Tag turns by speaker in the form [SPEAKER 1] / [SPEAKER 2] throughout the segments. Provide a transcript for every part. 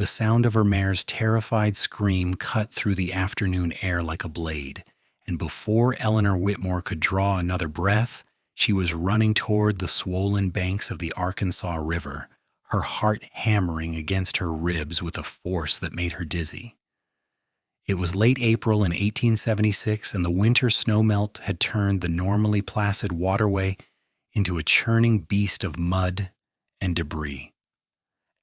[SPEAKER 1] sound of her mare's terrified scream cut through the afternoon air like a blade, and before Eleanor Whitmore could draw another breath, she was running toward the swollen banks of the Arkansas River, her heart hammering against her ribs with a force that made her dizzy. It was late April in 1876, and the winter snowmelt had turned the normally placid waterway into a churning beast of mud and debris.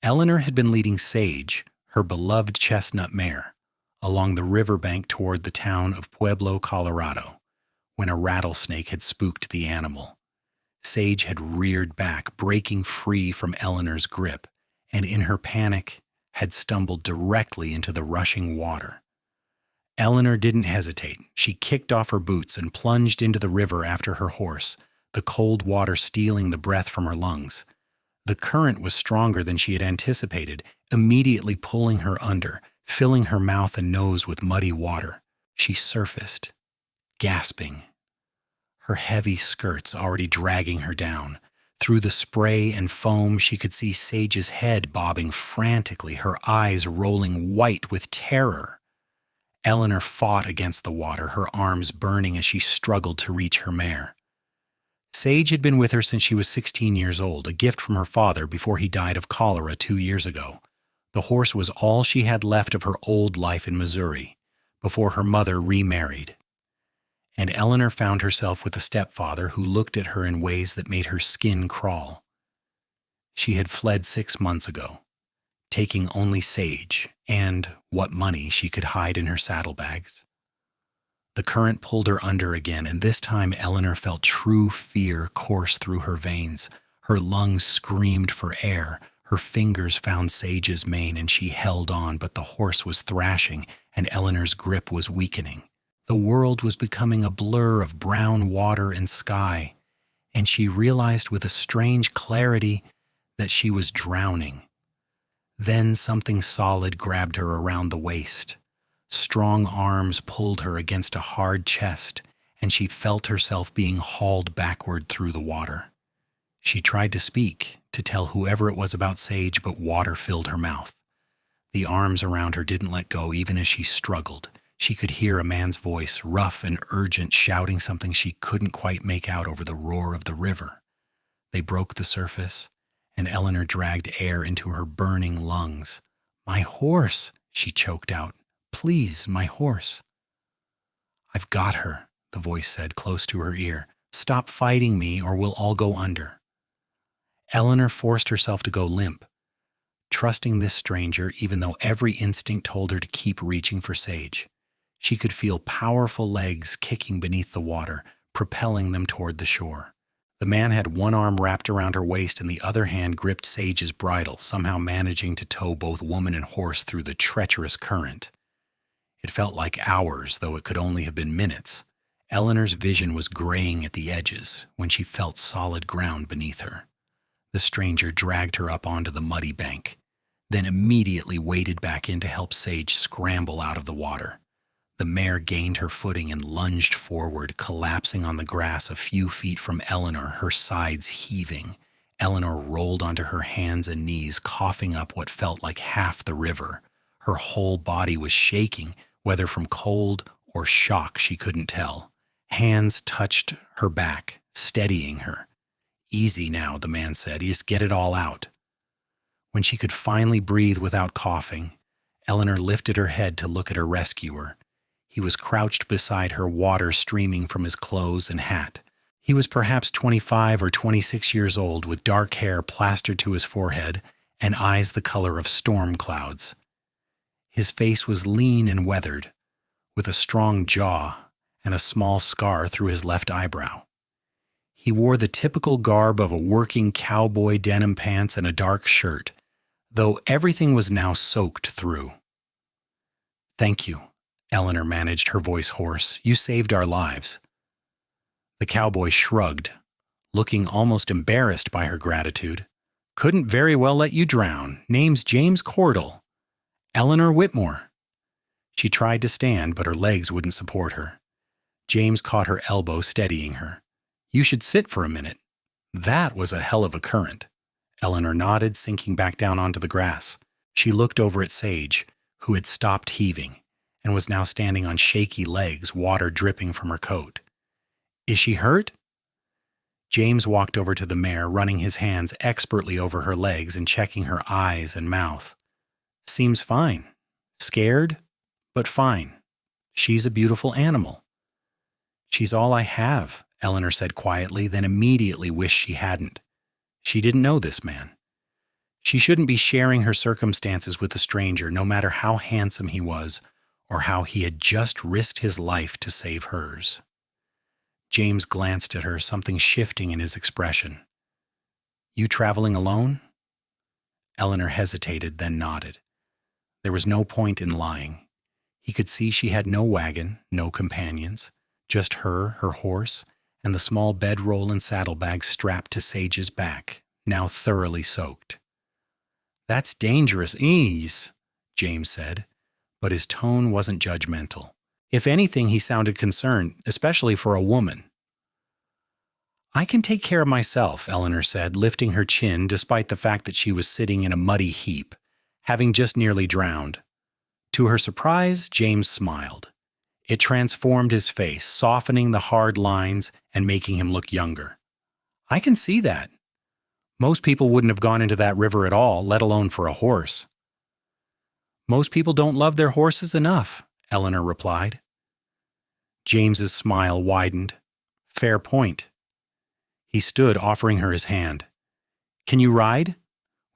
[SPEAKER 1] Eleanor had been leading Sage, her beloved chestnut mare, along the riverbank toward the town of Pueblo, Colorado, when a rattlesnake had spooked the animal. Sage had reared back, breaking free from Eleanor's grip, and in her panic had stumbled directly into the rushing water. Eleanor didn't hesitate. She kicked off her boots and plunged into the river after her horse, the cold water stealing the breath from her lungs. The current was stronger than she had anticipated, immediately pulling her under, filling her mouth and nose with muddy water. She surfaced, gasping, her heavy skirts already dragging her down. Through the spray and foam, she could see Sage's head bobbing frantically, her eyes rolling white with terror. Eleanor fought against the water, her arms burning as she struggled to reach her mare. Sage had been with her since she was 16 years old, a gift from her father before he died of cholera 2 years ago. The horse was all she had left of her old life in Missouri, before her mother remarried. And Eleanor found herself with a stepfather who looked at her in ways that made her skin crawl. She had fled 6 months ago, taking only Sage and what money she could hide in her saddlebags. The current pulled her under again, and this time Eleanor felt true fear course through her veins. Her lungs screamed for air. Her fingers found Sage's mane, and she held on, but the horse was thrashing, and Eleanor's grip was weakening. The world was becoming a blur of brown water and sky, and she realized with a strange clarity that she was drowning. Then something solid grabbed her around the waist. Strong arms pulled her against a hard chest, and she felt herself being hauled backward through the water. She tried to speak, to tell whoever it was about Sage, but water filled her mouth. The arms around her didn't let go even as she struggled. She could hear a man's voice, rough and urgent, shouting something she couldn't quite make out over the roar of the river. They broke the surface, and Eleanor dragged air into her burning lungs. "My horse," she choked out. "Please, my horse." "I've got her," the voice said close to her ear. "Stop fighting me or we'll all go under." Eleanor forced herself to go limp, trusting this stranger even though every instinct told her to keep reaching for Sage. She could feel powerful legs kicking beneath the water, propelling them toward the shore. The man had one arm wrapped around her waist and the other hand gripped Sage's bridle, somehow managing to tow both woman and horse through the treacherous current. It felt like hours, though it could only have been minutes. Eleanor's vision was graying at the edges when she felt solid ground beneath her. The stranger dragged her up onto the muddy bank, then immediately waded back in to help Sage scramble out of the water. The mare gained her footing and lunged forward, collapsing on the grass a few feet from Eleanor, her sides heaving. Eleanor rolled onto her hands and knees, coughing up what felt like half the river. Her whole body was shaking, whether from cold or shock she couldn't tell. Hands touched her back, steadying her. "Easy now," the man said. "Just get it all out." When she could finally breathe without coughing, Eleanor lifted her head to look at her rescuer. He was crouched beside her, water streaming from his clothes and hat. He was perhaps 25 or 26 years old, with dark hair plastered to his forehead and eyes the color of storm clouds. His face was lean and weathered, with a strong jaw and a small scar through his left eyebrow. He wore the typical garb of a working cowboy, denim pants and a dark shirt, though everything was now soaked through. "Thank you," Eleanor managed, her voice hoarse. "You saved our lives." The cowboy shrugged, looking almost embarrassed by her gratitude. "Couldn't very well let you drown. Name's James Cordell. Eleanor Whitmore." She tried to stand, but her legs wouldn't support her. James caught her elbow, steadying her. "You should sit for a minute." "That was a hell of a current." Eleanor nodded, sinking back down onto the grass. She looked over at Sage, who had stopped heaving and was now standing on shaky legs, water dripping from her coat. Is she hurt? James walked over to the mare, running his hands expertly over her legs and checking her eyes and mouth. Seems fine. Scared, but fine. She's a beautiful animal. She's all I have, Eleanor said quietly, then immediately wished she hadn't. She didn't know this man. She shouldn't be sharing her circumstances with a stranger, no matter how handsome he was or how he had just risked his life to save hers. James glanced at her, something shifting in his expression. You traveling alone? Eleanor hesitated, then nodded. There was no point in lying. He could see she had no wagon, no companions, just her horse, and the small bedroll and saddlebag strapped to Sage's back, now thoroughly soaked. That's dangerous ease, James said, but his tone wasn't judgmental. If anything, he sounded concerned, especially for a woman. I can take care of myself, Eleanor said, lifting her chin despite the fact that she was sitting in a muddy heap, having just nearly drowned. To her surprise, James smiled. It transformed his face, softening the hard lines and making him look younger. I can see that. Most people wouldn't have gone into that river at all, let alone for a horse. Most people don't love their horses enough, Eleanor replied. James's smile widened. Fair point. He stood, offering her his hand. Can you ride?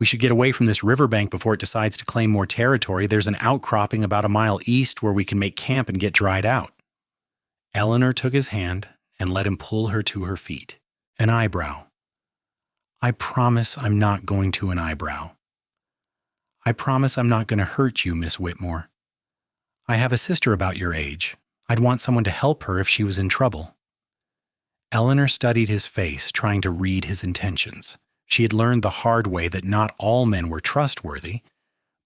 [SPEAKER 1] We should get away from this riverbank before it decides to claim more territory. There's an outcropping about a mile east where we can make camp and get dried out. Eleanor took his hand and let him pull her to her feet. An eyebrow. I promise I'm not going to an eyebrow. I promise I'm not going to hurt you, Miss Whitmore. I have a sister about your age. I'd want someone to help her if she was in trouble. Eleanor studied his face, trying to read his intentions. She had learned the hard way that not all men were trustworthy,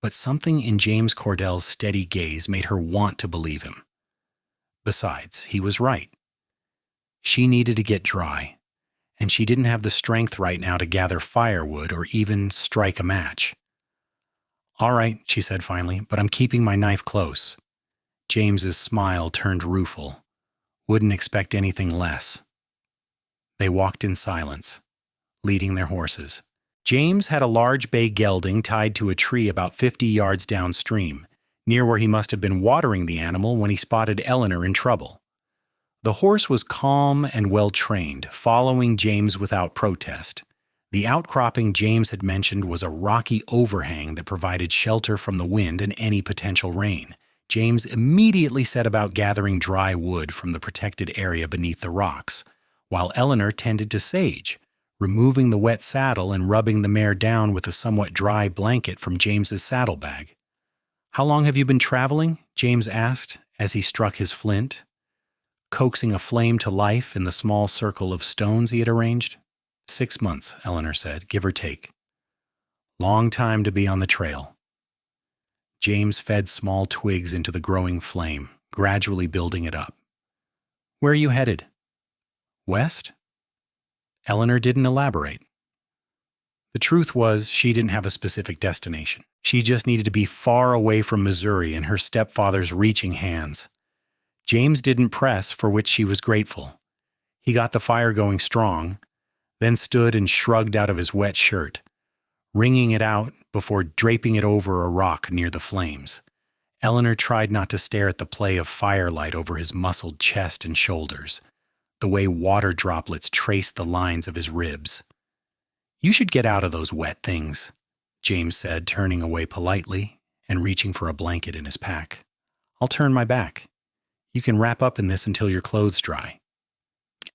[SPEAKER 1] but something in James Cordell's steady gaze made her want to believe him. Besides, he was right. She needed to get dry, and she didn't have the strength right now to gather firewood or even strike a match. All right, she said finally, but I'm keeping my knife close. James's smile turned rueful. Wouldn't expect anything less. They walked in silence, leading their horses. James had a large bay gelding tied to a tree about 50 yards downstream, near where he must have been watering the animal when he spotted Eleanor in trouble. The horse was calm and well-trained, following James without protest. The outcropping James had mentioned was a rocky overhang that provided shelter from the wind and any potential rain. James immediately set about gathering dry wood from the protected area beneath the rocks, while Eleanor tended to Sage, removing the wet saddle and rubbing the mare down with a somewhat dry blanket from James's saddlebag. How long have you been traveling? James asked as he struck his flint, coaxing a flame to life in the small circle of stones he had arranged. 6 months, Eleanor said, give or take. Long time to be on the trail. James fed small twigs into the growing flame, gradually building it up. Where are you headed? West? Eleanor didn't elaborate. The truth was, she didn't have a specific destination. She just needed to be far away from Missouri and her stepfather's reaching hands. James didn't press, for which she was grateful. He got the fire going strong, then stood and shrugged out of his wet shirt, wringing it out before draping it over a rock near the flames. Eleanor tried not to stare at the play of firelight over his muscled chest and shoulders, the way water droplets traced the lines of his ribs. You should get out of those wet things, James said, turning away politely and reaching for a blanket in his pack. I'll turn my back. You can wrap up in this until your clothes dry.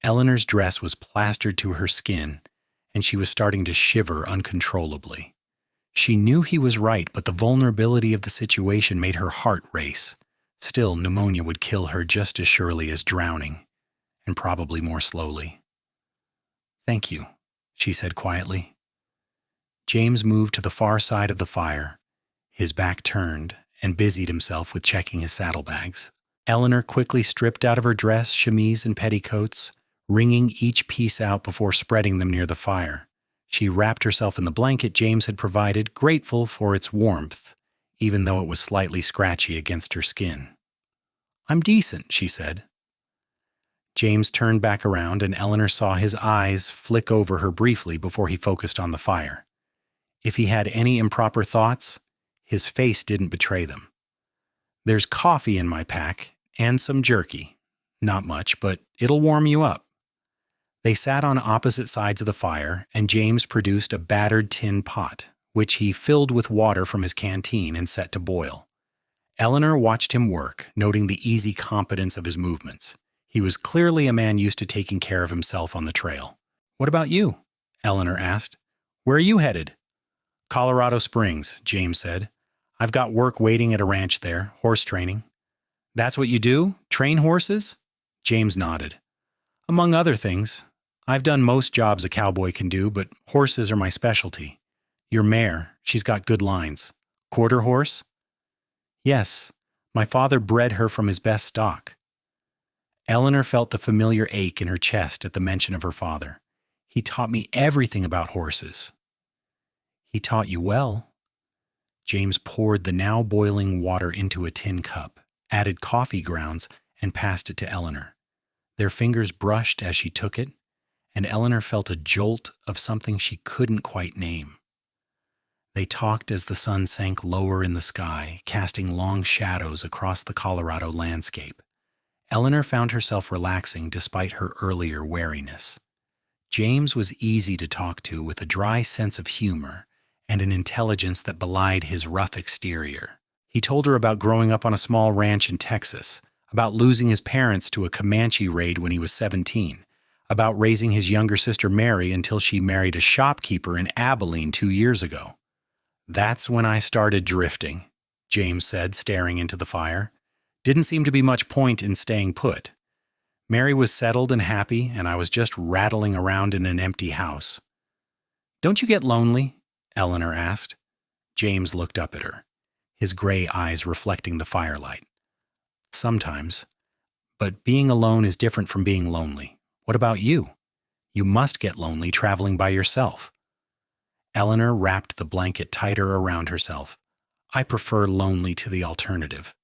[SPEAKER 1] Eleanor's dress was plastered to her skin, and she was starting to shiver uncontrollably. She knew he was right, but the vulnerability of the situation made her heart race. Still, pneumonia would kill her just as surely as drowning, and probably more slowly. Thank you, she said quietly. James moved to the far side of the fire, his back turned, and busied himself with checking his saddlebags. Eleanor quickly stripped out of her dress, chemise, and petticoats, wringing each piece out before spreading them near the fire. She wrapped herself in the blanket James had provided, grateful for its warmth, even though it was slightly scratchy against her skin. "I'm decent," she said. James turned back around, and Eleanor saw his eyes flick over her briefly before he focused on the fire. If he had any improper thoughts, his face didn't betray them. "There's coffee in my pack, and some jerky. Not much, but it'll warm you up." They sat on opposite sides of the fire, and James produced a battered tin pot, which he filled with water from his canteen and set to boil. Eleanor watched him work, noting the easy competence of his movements. He was clearly a man used to taking care of himself on the trail. "What about you?" Eleanor asked. "Where are you headed?" "Colorado Springs," James said. "I've got work waiting at a ranch there, horse training." "That's what you do? Train horses?" James nodded. "Among other things. I've done most jobs a cowboy can do, but horses are my specialty. Your mare, she's got good lines. Quarter horse?" "Yes. My father bred her from his best stock." Eleanor felt the familiar ache in her chest at the mention of her father. "He taught me everything about horses." "He taught you well." James poured the now boiling water into a tin cup, added coffee grounds, and passed it to Eleanor. Their fingers brushed as she took it, and Eleanor felt a jolt of something she couldn't quite name. They talked as the sun sank lower in the sky, casting long shadows across the Colorado landscape. Eleanor found herself relaxing despite her earlier wariness. James was easy to talk to, with a dry sense of humor and an intelligence that belied his rough exterior. He told her about growing up on a small ranch in Texas, about losing his parents to a Comanche raid when he was 17, about raising his younger sister Mare until she married a shopkeeper in Abilene 2 years ago. "That's when I started drifting," James said, staring into the fire. "Didn't seem to be much point in staying put. Mary was settled and happy, and I was just rattling around in an empty house." "Don't you get lonely?" Eleanor asked. James looked up at her, his gray eyes reflecting the firelight. "Sometimes. But being alone is different from being lonely. What about you? You must get lonely traveling by yourself." Eleanor wrapped the blanket tighter around herself. "I prefer lonely to the alternative."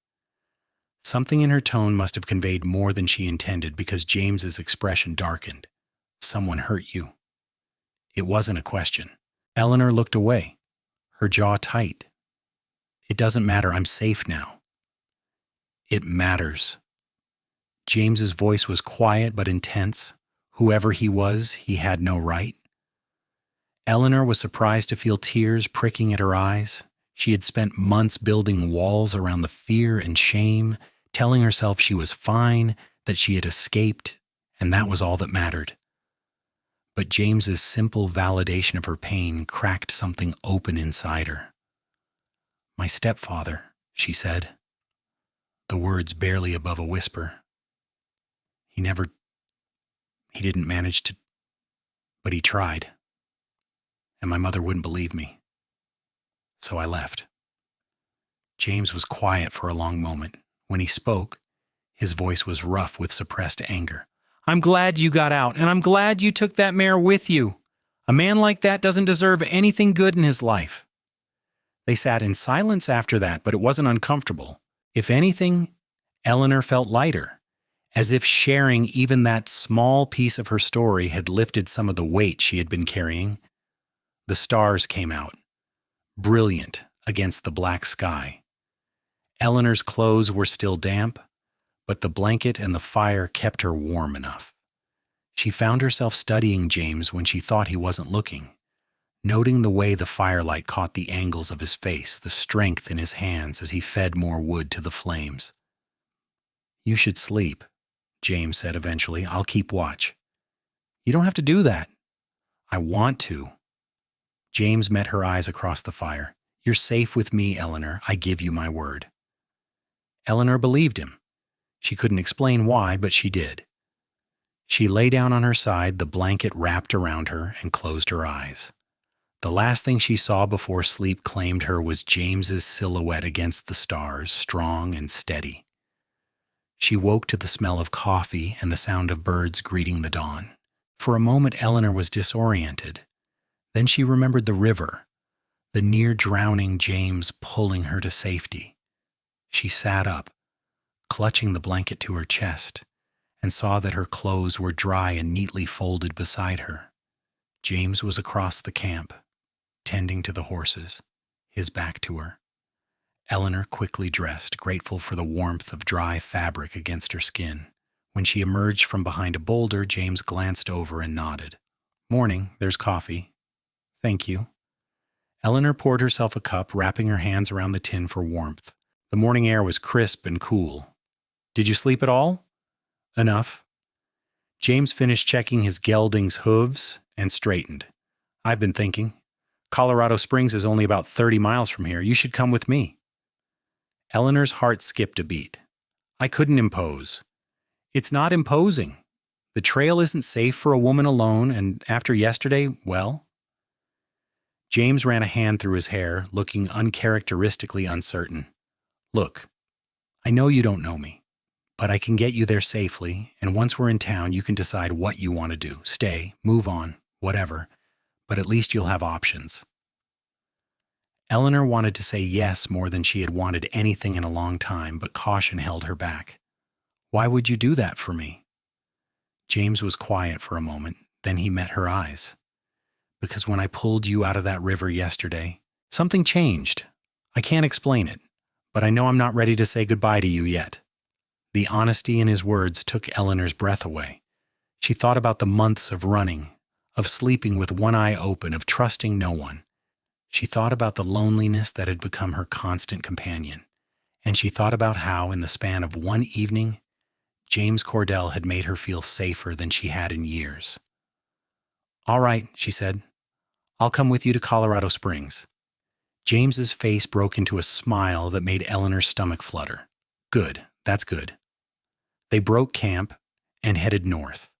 [SPEAKER 1] Something in her tone must have conveyed more than she intended, because James's expression darkened. "Someone hurt you?" It wasn't a question. Eleanor looked away, her jaw tight. "It doesn't matter. I'm safe now." "It matters." James's voice was quiet but intense. Whoever he was, he had no right. Eleanor was surprised to feel tears pricking at her eyes. She had spent months building walls around the fear and shame, telling herself she was fine, that she had escaped, and that was all that mattered. But James's simple validation of her pain cracked something open inside her. "My stepfather," she said, the words barely above a whisper. He didn't manage to, but he tried. And my mother wouldn't believe me. So I left." James was quiet for a long moment. When he spoke, his voice was rough with suppressed anger. "I'm glad you got out, and I'm glad you took that mare with you. A man like that doesn't deserve anything good in his life." They sat in silence after that, but it wasn't uncomfortable. If anything, Eleanor felt lighter, as if sharing even that small piece of her story had lifted some of the weight she had been carrying. The stars came out, brilliant against the black sky. Eleanor's clothes were still damp, but the blanket and the fire kept her warm enough. She found herself studying James when she thought he wasn't looking, noting the way the firelight caught the angles of his face, the strength in his hands as he fed more wood to the flames. "You should sleep," James said eventually. "I'll keep watch." "You don't have to do that." "I want to." James met her eyes across the fire. "You're safe with me, Eleanor. I give you my word." Eleanor believed him. She couldn't explain why, but she did. She lay down on her side, the blanket wrapped around her, and closed her eyes. The last thing she saw before sleep claimed her was James's silhouette against the stars, strong and steady. She woke to the smell of coffee and the sound of birds greeting the dawn. For a moment, Eleanor was disoriented. Then she remembered the river, the near-drowning James pulling her to safety. She sat up, clutching the blanket to her chest, and saw that her clothes were dry and neatly folded beside her. James was across the camp, tending to the horses, his back to her. Eleanor quickly dressed, grateful for the warmth of dry fabric against her skin. When she emerged from behind a boulder, James glanced over and nodded. "Morning, there's coffee." "Thank you." Eleanor poured herself a cup, wrapping her hands around the tin for warmth. The morning air was crisp and cool. "Did you sleep at all?" "Enough." James finished checking his gelding's hooves and straightened. "I've been thinking. Colorado Springs is only about 30 miles from here. You should come with me." Eleanor's heart skipped a beat. "I couldn't impose." "It's not imposing. The trail isn't safe for a woman alone, and after yesterday, well." James ran a hand through his hair, looking uncharacteristically uncertain. "Look, I know you don't know me, but I can get you there safely, and once we're in town, you can decide what you want to do. Stay, move on, whatever, but at least you'll have options." Eleanor wanted to say yes more than she had wanted anything in a long time, but caution held her back. "Why would you do that for me?" James was quiet for a moment, then he met her eyes. "Because when I pulled you out of that river yesterday, something changed. I can't explain it, but I know I'm not ready to say goodbye to you yet." The honesty in his words took Eleanor's breath away. She thought about the months of running, of sleeping with one eye open, of trusting no one. She thought about the loneliness that had become her constant companion, and she thought about how, in the span of one evening, James Cordell had made her feel safer than she had in years. "All right," she said. "I'll come with you to Colorado Springs." James's face broke into a smile that made Eleanor's stomach flutter. "Good, that's good." They broke camp and headed north,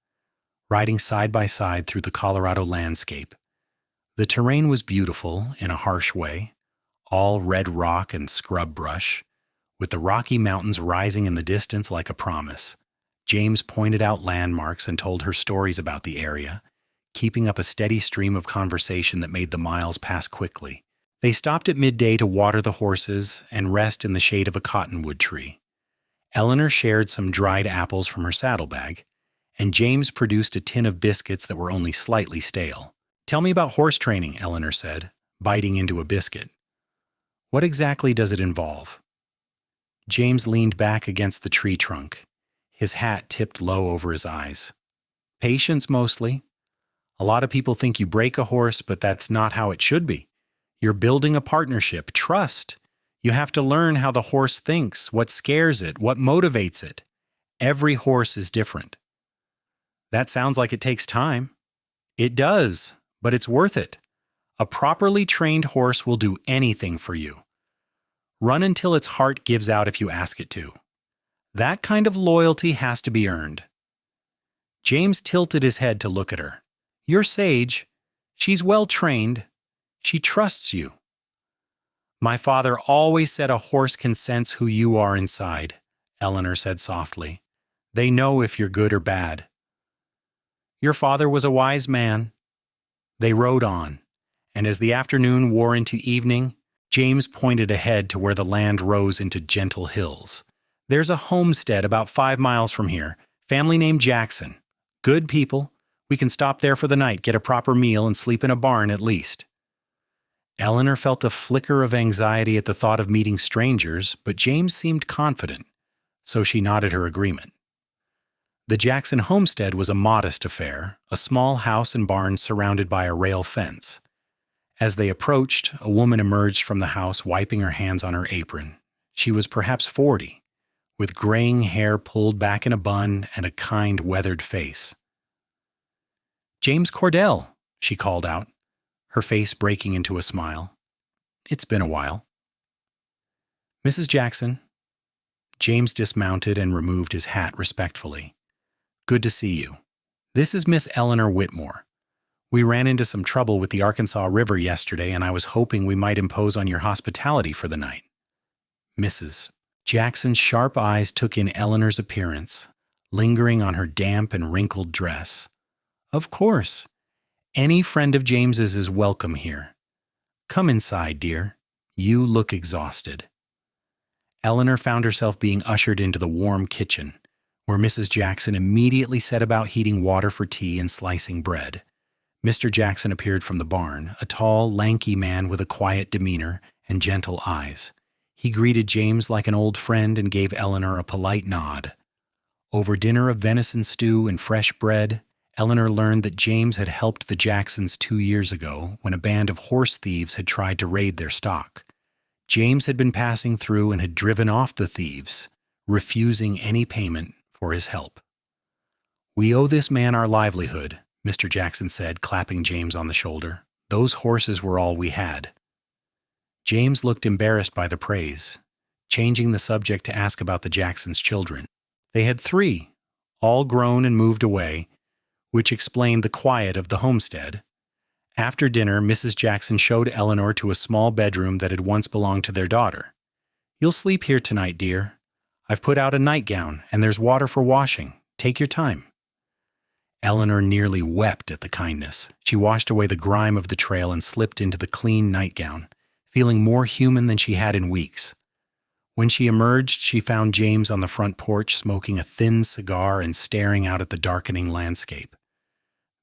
[SPEAKER 1] riding side by side through the Colorado landscape. The terrain was beautiful in a harsh way, all red rock and scrub brush, with the Rocky Mountains rising in the distance like a promise. James pointed out landmarks and told her stories about the area, keeping up a steady stream of conversation that made the miles pass quickly. They stopped at midday to water the horses and rest in the shade of a cottonwood tree. Eleanor shared some dried apples from her saddlebag, and James produced a tin of biscuits that were only slightly stale. "Tell me about horse training," Eleanor said, biting into a biscuit. "What exactly does it involve?" James leaned back against the tree trunk, his hat tipped low over his eyes. "Patience, mostly. A lot of people think you break a horse, but that's not how it should be. You're building a partnership, trust. You have to learn how the horse thinks, what scares it, what motivates it. Every horse is different." "That sounds like it takes time." "It does, but it's worth it. A properly trained horse will do anything for you. Run until its heart gives out if you ask it to. That kind of loyalty has to be earned." James tilted his head to look at her. "You're sage. She's well trained. She trusts you." "My father always said a horse can sense who you are inside," Eleanor said softly. "They know if you're good or bad." "Your father was a wise man." They rode on, and as the afternoon wore into evening, James pointed ahead to where the land rose into gentle hills. "There's a homestead about 5 miles from here, family named Jackson. Good people. We can stop there for the night, get a proper meal, and sleep in a barn at least." Eleanor felt a flicker of anxiety at the thought of meeting strangers, but James seemed confident, so she nodded her agreement. The Jackson homestead was a modest affair, a small house and barn surrounded by a rail fence. As they approached, a woman emerged from the house, wiping her hands on her apron. She was perhaps 40, with graying hair pulled back in a bun and a kind, weathered face. "James Cordell," she called out, her face breaking into a smile. "It's been a while." "Mrs. Jackson." James dismounted and removed his hat respectfully. "Good to see you. This is Miss Eleanor Whitmore. We ran into some trouble with the Arkansas River yesterday, and I was hoping we might impose on your hospitality for the night." Mrs. Jackson's sharp eyes took in Eleanor's appearance, lingering on her damp and wrinkled dress. "Of course. Any friend of James's is welcome here. Come inside, dear. You look exhausted." Eleanor found herself being ushered into the warm kitchen, where Mrs. Jackson immediately set about heating water for tea and slicing bread. Mr. Jackson appeared from the barn, a tall, lanky man with a quiet demeanor and gentle eyes. He greeted James like an old friend and gave Eleanor a polite nod. Over dinner of venison stew and fresh bread, Eleanor learned that James had helped the Jacksons 2 years ago when a band of horse thieves had tried to raid their stock. James had been passing through and had driven off the thieves, refusing any payment for his help. "We owe this man our livelihood," Mr. Jackson said, clapping James on the shoulder. "Those horses were all we had." James looked embarrassed by the praise, changing the subject to ask about the Jacksons' children. They had 3, all grown and moved away, which explained the quiet of the homestead. After dinner, Mrs. Jackson showed Eleanor to a small bedroom that had once belonged to their daughter. "You'll sleep here tonight, dear. I've put out a nightgown, and there's water for washing. Take your time." Eleanor nearly wept at the kindness. She washed away the grime of the trail and slipped into the clean nightgown, feeling more human than she had in weeks. When she emerged, she found James on the front porch smoking a thin cigar and staring out at the darkening landscape.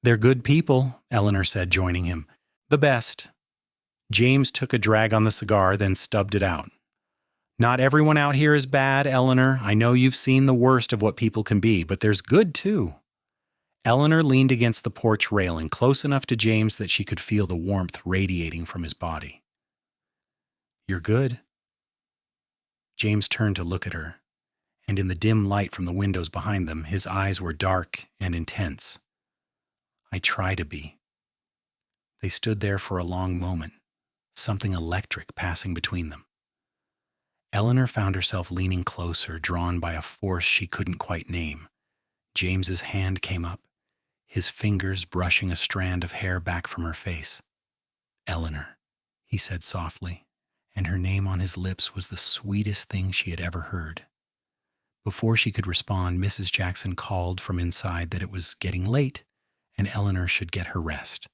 [SPEAKER 1] "They're good people," Eleanor said, joining him. "The best." James took a drag on the cigar, then stubbed it out. "Not everyone out here is bad, Eleanor. I know you've seen the worst of what people can be, but there's good too." Eleanor leaned against the porch railing, close enough to James that she could feel the warmth radiating from his body. "You're good." James turned to look at her, and in the dim light from the windows behind them, his eyes were dark and intense. "I try to be." They stood there for a long moment, something electric passing between them. Eleanor found herself leaning closer, drawn by a force she couldn't quite name. James's hand came up, his fingers brushing a strand of hair back from her face. "Eleanor," he said softly, and her name on his lips was the sweetest thing she had ever heard. Before she could respond, Mrs. Jackson called from inside that it was getting late and Eleanor should get her rest.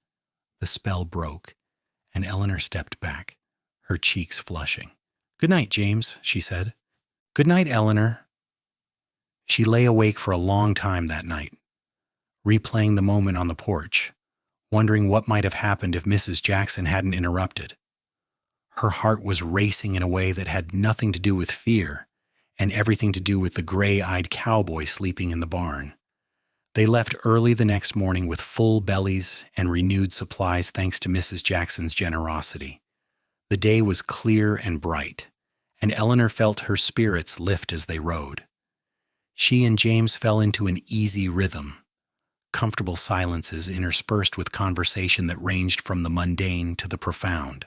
[SPEAKER 1] The spell broke, and Eleanor stepped back, her cheeks flushing. "Good night, James," she said. "Good night, Eleanor." She lay awake for a long time that night, replaying the moment on the porch, wondering what might have happened if Mrs. Jackson hadn't interrupted. Her heart was racing in a way that had nothing to do with fear and everything to do with the gray-eyed cowboy sleeping in the barn. They left early the next morning with full bellies and renewed supplies thanks to Mrs. Jackson's generosity. The day was clear and bright, and Eleanor felt her spirits lift as they rode. She and James fell into an easy rhythm, comfortable silences interspersed with conversation that ranged from the mundane to the profound.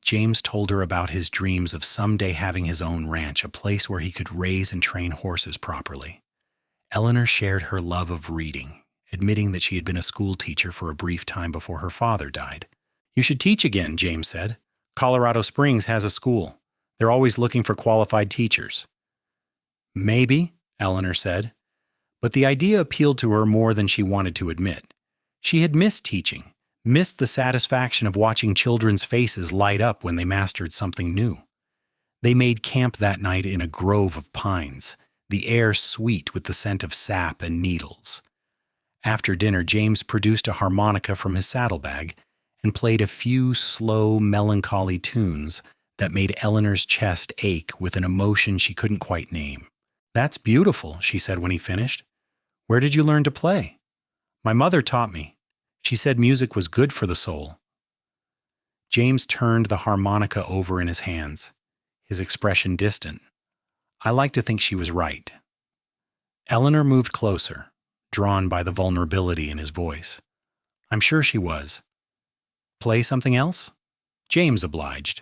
[SPEAKER 1] James told her about his dreams of someday having his own ranch, a place where he could raise and train horses properly. Eleanor shared her love of reading, admitting that she had been a school teacher for a brief time before her father died. "You should teach again," James said. "Colorado Springs has a school. They're always looking for qualified teachers." "Maybe," Eleanor said, but the idea appealed to her more than she wanted to admit. She had missed teaching, missed the satisfaction of watching children's faces light up when they mastered something new. They made camp that night in a grove of pines, the air sweet with the scent of sap and needles. After dinner, James produced a harmonica from his saddlebag and played a few slow, melancholy tunes that made Eleanor's chest ache with an emotion she couldn't quite name. "That's beautiful," she said when he finished. "Where did you learn to play?" "My mother taught me. She said music was good for the soul." James turned the harmonica over in his hands, his expression distant. I like to think she was right. Eleanor moved closer, drawn by the vulnerability in his voice. "I'm sure she was." "Play something else?" James obliged,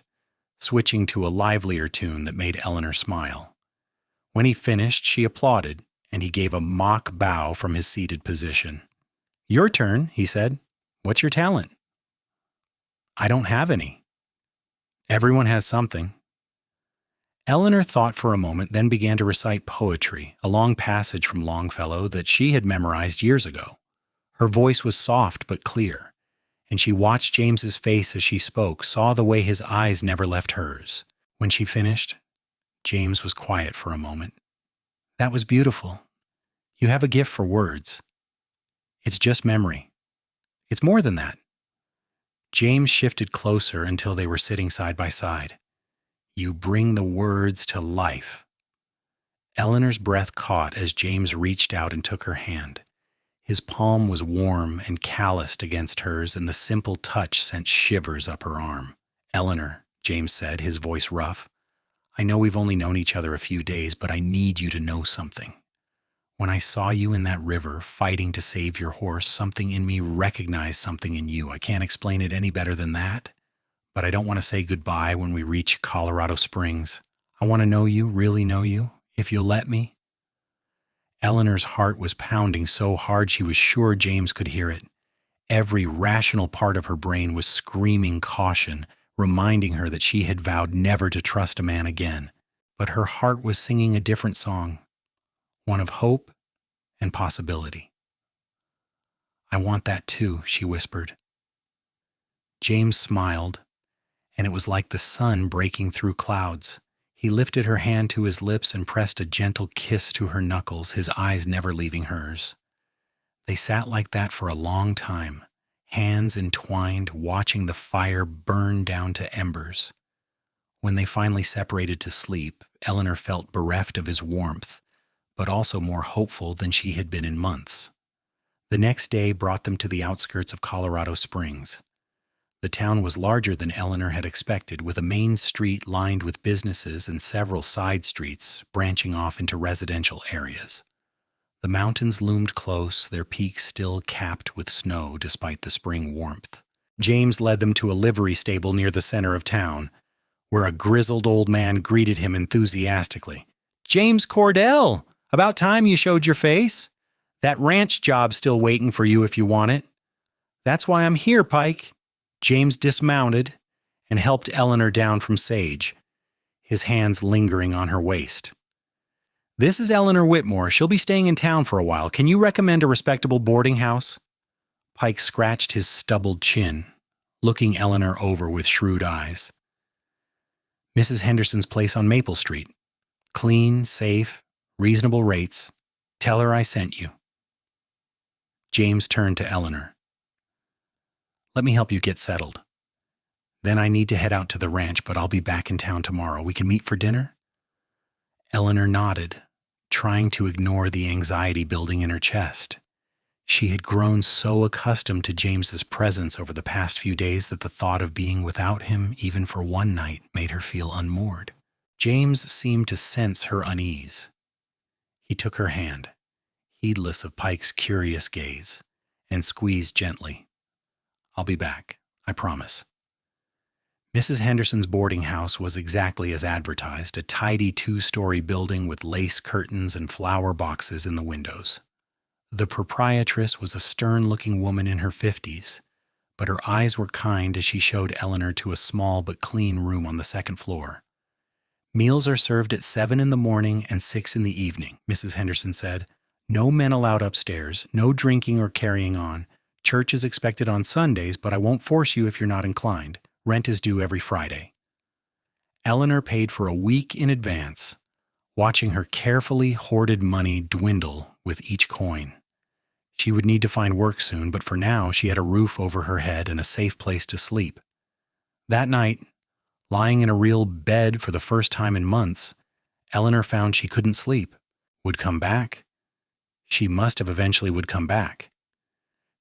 [SPEAKER 1] switching to a livelier tune that made Eleanor smile. When he finished, she applauded, and he gave a mock bow from his seated position. "Your turn," he said. "What's your talent?" "I don't have any." "Everyone has something." Eleanor thought for a moment, then began to recite poetry, a long passage from Longfellow that she had memorized years ago. Her voice was soft but clear, and she watched James's face as she spoke, saw the way his eyes never left hers. When she finished, James was quiet for a moment. That was beautiful. You have a gift for words. It's just memory. It's more than that. James shifted closer until they were sitting side by side. You bring the words to life. Eleanor's breath caught as James reached out and took her hand. His palm was warm and calloused against hers, and the simple touch sent shivers up her arm. Eleanor, James said, his voice rough, I know we've only known each other a few days, but I need you to know something. When I saw you in that river fighting to save your horse, something in me recognized something in you. I can't explain it any better than that, but I don't want to say goodbye when we reach Colorado Springs. I want to know you, really know you, if you'll let me. Eleanor's heart was pounding so hard she was sure James could hear it. Every rational part of her brain was screaming caution, reminding her that she had vowed never to trust a man again. But her heart was singing a different song, one of hope and possibility. I want that too, she whispered. James smiled, and it was like the sun breaking through clouds. He lifted her hand to his lips and pressed a gentle kiss to her knuckles, his eyes never leaving hers. They sat like that for a long time, hands entwined, watching the fire burn down to embers. When they finally separated to sleep, Eleanor felt bereft of his warmth, but also more hopeful than she had been in months. The next day brought them to the outskirts of Colorado Springs. The town was larger than Eleanor had expected, with a main street lined with businesses and several side streets branching off into residential areas. The mountains loomed close, their peaks still capped with snow despite the spring warmth. James led them to a livery stable near the center of town, where a grizzled old man greeted him enthusiastically. James Cordell! About time you showed your face. That ranch job's still waiting for you if you want it. That's why I'm here, Pike. James dismounted and helped Eleanor down from Sage, his hands lingering on her waist. This is Eleanor Whitmore. She'll be staying in town for a while. Can you recommend a respectable boarding house? Pike scratched his stubbled chin, looking Eleanor over with shrewd eyes. Mrs. Henderson's place on Maple Street. Clean, safe, reasonable rates. Tell her I sent you. James turned to Eleanor. Let me help you get settled. Then I need to head out to the ranch, but I'll be back in town tomorrow. We can meet for dinner? Eleanor nodded, trying to ignore the anxiety building in her chest. She had grown so accustomed to James's presence over the past few days that the thought of being without him, even for one night, made her feel unmoored. James seemed to sense her unease. He took her hand, heedless of Pike's curious gaze, and squeezed gently. I'll be back, I promise. Mrs. Henderson's boarding house was exactly as advertised, a tidy 2-story building with lace curtains and flower boxes in the windows. The proprietress was a stern-looking woman in her 50s, but her eyes were kind as she showed Eleanor to a small but clean room on the second floor. Meals are served at 7 in the morning and 6 in the evening, Mrs. Henderson said. No men allowed upstairs, no drinking or carrying on. Church is expected on Sundays, but I won't force you if you're not inclined. Rent is due every Friday. Eleanor paid for a week in advance, watching her carefully hoarded money dwindle with each coin. She would need to find work soon, but for now she had a roof over her head and a safe place to sleep. That night, lying in a real bed for the first time in months, Eleanor found she couldn't sleep. Would come back? She must have eventually would come back.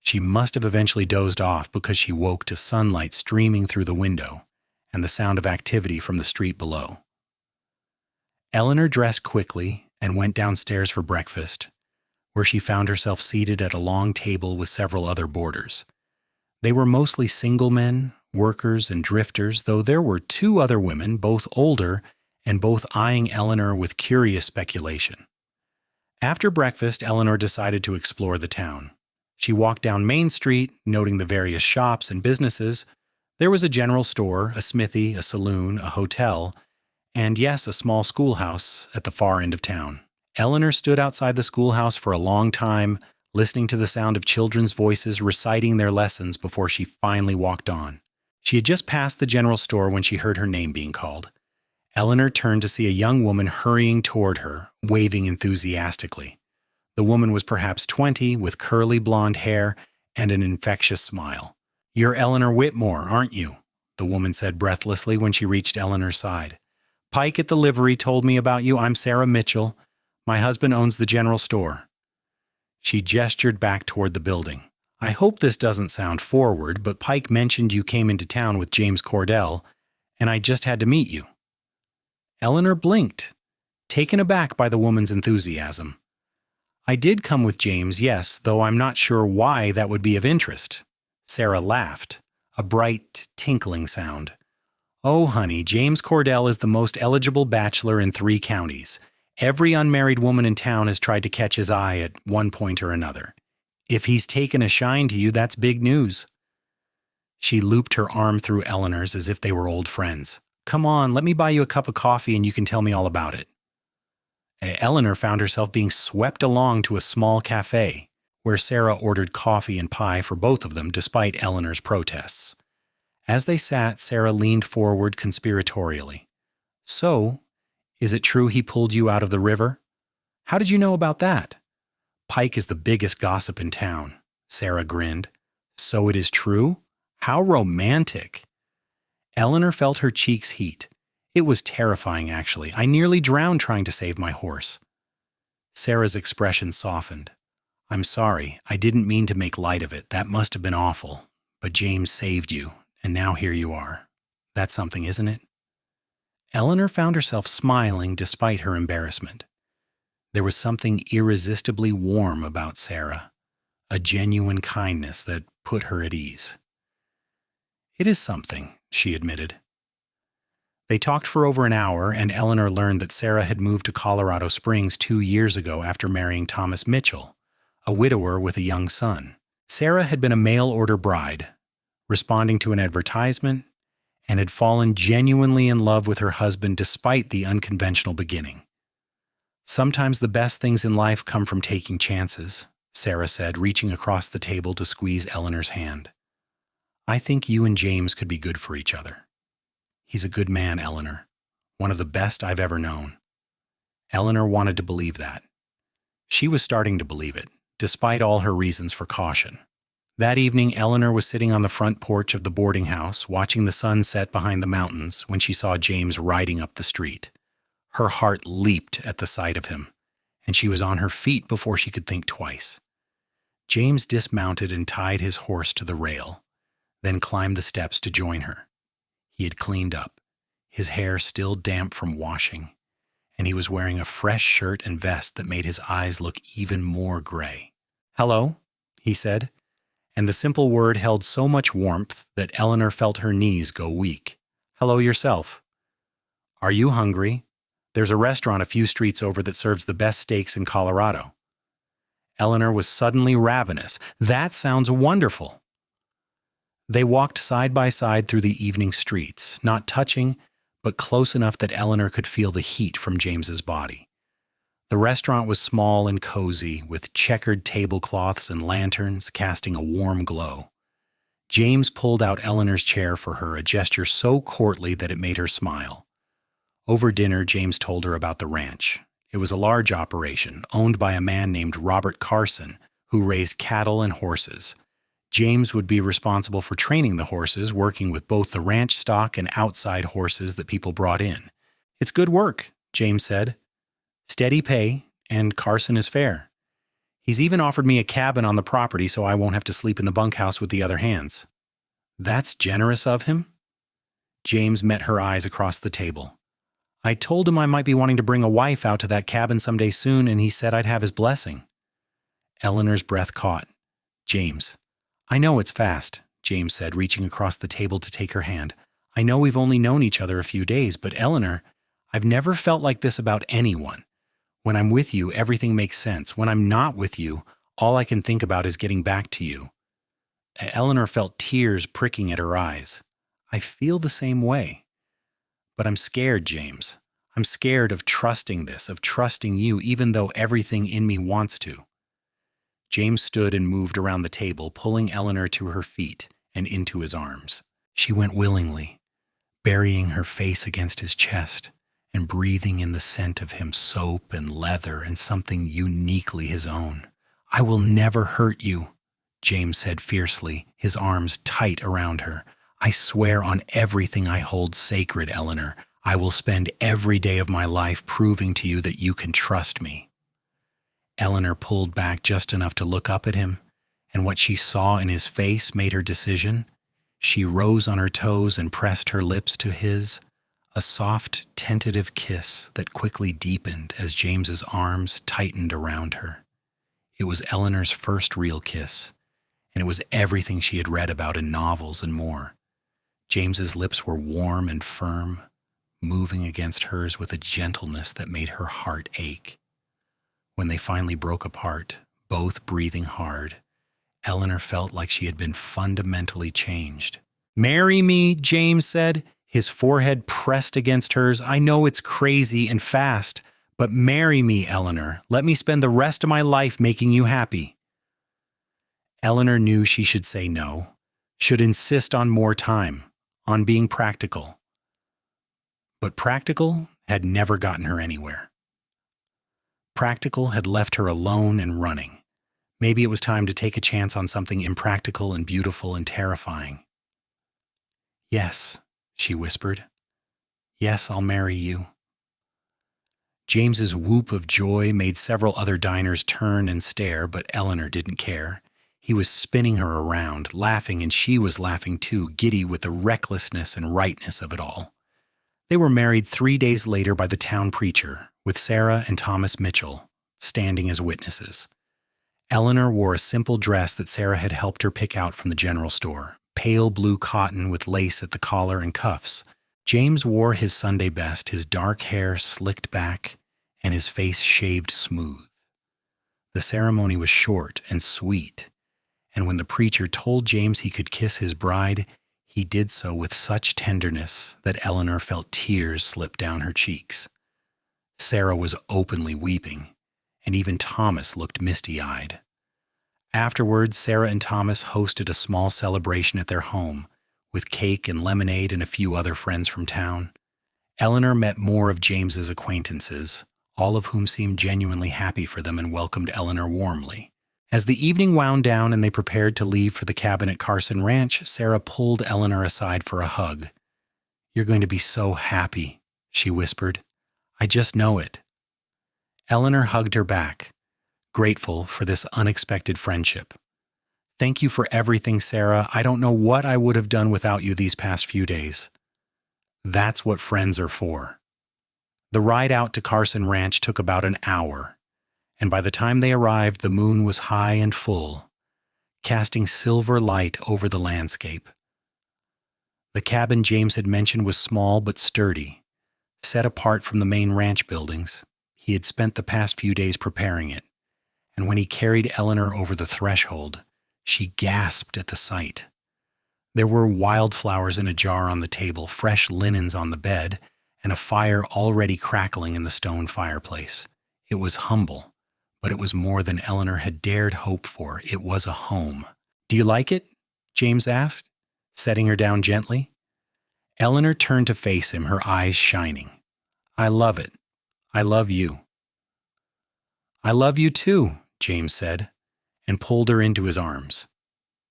[SPEAKER 1] She must have eventually dozed off because she woke to sunlight streaming through the window and the sound of activity from the street below. Eleanor dressed quickly and went downstairs for breakfast, where she found herself seated at a long table with several other boarders. They were mostly single men, workers, and drifters, though there were 2 other women, both older and both eyeing Eleanor with curious speculation. After breakfast, Eleanor decided to explore the town. She walked down Main Street, noting the various shops and businesses. There was a general store, a smithy, a saloon, a hotel, and yes, a small schoolhouse at the far end of town. Eleanor stood outside the schoolhouse for a long time, listening to the sound of children's voices reciting their lessons before she finally walked on. She had just passed the general store when she heard her name being called. Eleanor turned to see a young woman hurrying toward her, waving enthusiastically. The woman was perhaps 20, with curly blonde hair and an infectious smile. "You're Eleanor Whitmore, aren't you?" the woman said breathlessly when she reached Eleanor's side. "Pike at the livery told me about you. I'm Sarah Mitchell. My husband owns the general store." She gestured back toward the building. "I hope this doesn't sound forward, but Pike mentioned you came into town with James Cordell, and I just had to meet you." Eleanor blinked, taken aback by the woman's enthusiasm. "I did come with James, yes, though I'm not sure why that would be of interest." Sarah laughed, a bright, tinkling sound. "Oh, honey, James Cordell is the most eligible bachelor in 3 counties. Every unmarried woman in town has tried to catch his eye at one point or another. If he's taken a shine to you, that's big news." She looped her arm through Eleanor's as if they were old friends. "Come on, let me buy you a cup of coffee and you can tell me all about it." Eleanor found herself being swept along to a small cafe, where Sarah ordered coffee and pie for both of them despite Eleanor's protests. As they sat, Sarah leaned forward conspiratorially. "So, is it true he pulled you out of the river? How did you know about that?" "Pike is the biggest gossip in town," Sarah grinned. "So it is true? How romantic." Eleanor felt her cheeks heat. It was terrifying, actually. "I nearly drowned trying to save my horse." Sarah's expression softened. "I'm sorry. I didn't mean to make light of it. That must have been awful. But James saved you, and now here you are. That's something, isn't it?" Eleanor found herself smiling despite her embarrassment. There was something irresistibly warm about Sarah, a genuine kindness that put her at ease. "It is something," she admitted. They talked for over an hour, and Eleanor learned that Sarah had moved to Colorado Springs 2 years ago after marrying Thomas Mitchell, a widower with a young son. Sarah had been a mail-order bride, responding to an advertisement, and had fallen genuinely in love with her husband despite the unconventional beginning. "Sometimes the best things in life come from taking chances," Sarah said, reaching across the table to squeeze Eleanor's hand. "I think you and James could be good for each other. He's a good man, Eleanor. One of the best I've ever known." Eleanor wanted to believe that. She was starting to believe it, despite all her reasons for caution. That evening, Eleanor was sitting on the front porch of the boarding house, watching the sun set behind the mountains when she saw James riding up the street. Her heart leaped at the sight of him, and she was on her feet before she could think twice. James dismounted and tied his horse to the rail, then climbed the steps to join her. He had cleaned up, his hair still damp from washing, and he was wearing a fresh shirt and vest that made his eyes look even more gray. "Hello," he said, and the simple word held so much warmth that Eleanor felt her knees go weak. "Hello yourself. Are you hungry? There's a restaurant a few streets over that serves the best steaks in Colorado." Eleanor was suddenly ravenous. "That sounds wonderful." They walked side by side through the evening streets, not touching, but close enough that Eleanor could feel the heat from James's body. The restaurant was small and cozy, with checkered tablecloths and lanterns casting a warm glow. James pulled out Eleanor's chair for her, a gesture so courtly that it made her smile. Over dinner, James told her about the ranch. It was a large operation, owned by a man named Robert Carson, who raised cattle and horses. James would be responsible for training the horses, working with both the ranch stock and outside horses that people brought in. "It's good work," James said. "Steady pay, and Carson is fair. He's even offered me a cabin on the property so I won't have to sleep in the bunkhouse with the other hands." "That's generous of him?" James met her eyes across the table. "I told him I might be wanting to bring a wife out to that cabin someday soon, and he said I'd have his blessing." Eleanor's breath caught. "James, I know it's fast," James said, reaching across the table to take her hand. "I know we've only known each other a few days, but Eleanor, I've never felt like this about anyone. When I'm with you, everything makes sense. When I'm not with you, all I can think about is getting back to you." Eleanor felt tears pricking at her eyes. "I feel the same way. But I'm scared, James. I'm scared of trusting this, of trusting you, even though everything in me wants to." James stood and moved around the table, pulling Eleanor to her feet and into his arms. She went willingly, burying her face against his chest and breathing in the scent of him, soap and leather and something uniquely his own. "I will never hurt you," James said fiercely, his arms tight around her. "I swear on everything I hold sacred, Eleanor. I will spend every day of my life proving to you that you can trust me." Eleanor pulled back just enough to look up at him, and what she saw in his face made her decision. She rose on her toes and pressed her lips to his, a soft, tentative kiss that quickly deepened as James's arms tightened around her. It was Eleanor's first real kiss, and it was everything she had read about in novels and more. James's lips were warm and firm, moving against hers with a gentleness that made her heart ache. When they finally broke apart, both breathing hard, Eleanor felt like she had been fundamentally changed. "Marry me," James said, his forehead pressed against hers. "I know it's crazy and fast, but marry me, Eleanor. Let me spend the rest of my life making you happy." Eleanor knew she should say no, should insist on more time, on being practical. But practical had never gotten her anywhere. Practical had left her alone and running. Maybe it was time to take a chance on something impractical and beautiful and terrifying. "Yes," she whispered. "Yes, I'll marry you." James's whoop of joy made several other diners turn and stare, but Eleanor didn't care. He was spinning her around, laughing, and she was laughing too, giddy with the recklessness and rightness of it all. They were married 3 days later by the town preacher, with Sarah and Thomas Mitchell standing as witnesses. Eleanor wore a simple dress that Sarah had helped her pick out from the general store, pale blue cotton with lace at the collar and cuffs. James wore his Sunday best, his dark hair slicked back and his face shaved smooth. The ceremony was short and sweet, and when the preacher told James he could kiss his bride, he did so with such tenderness that Eleanor felt tears slip down her cheeks. Sarah was openly weeping, and even Thomas looked misty-eyed. Afterwards, Sarah and Thomas hosted a small celebration at their home, with cake and lemonade and a few other friends from town. Eleanor met more of James's acquaintances, all of whom seemed genuinely happy for them and welcomed Eleanor warmly. As the evening wound down and they prepared to leave for the cabin at Carson Ranch, Sarah pulled Eleanor aside for a hug. "You're going to be so happy," she whispered. "I just know it." Eleanor hugged her back, grateful for this unexpected friendship. "Thank you for everything, Sarah. I don't know what I would have done without you these past few days." That's what friends are for. The ride out to Carson Ranch took about an hour, and by the time they arrived, the moon was high and full, casting silver light over the landscape. The cabin James had mentioned was small but sturdy, set apart from the main ranch buildings. He had spent the past few days preparing it, and when he carried Eleanor over the threshold, she gasped at the sight. There were wildflowers in a jar on the table, fresh linens on the bed, and a fire already crackling in the stone fireplace. It was humble, but it was more than Eleanor had dared hope for. It was a home. "Do you like it?" James asked, setting her down gently. Eleanor turned to face him, her eyes shining. "I love it. I love you." "I love you too," James said, and pulled her into his arms.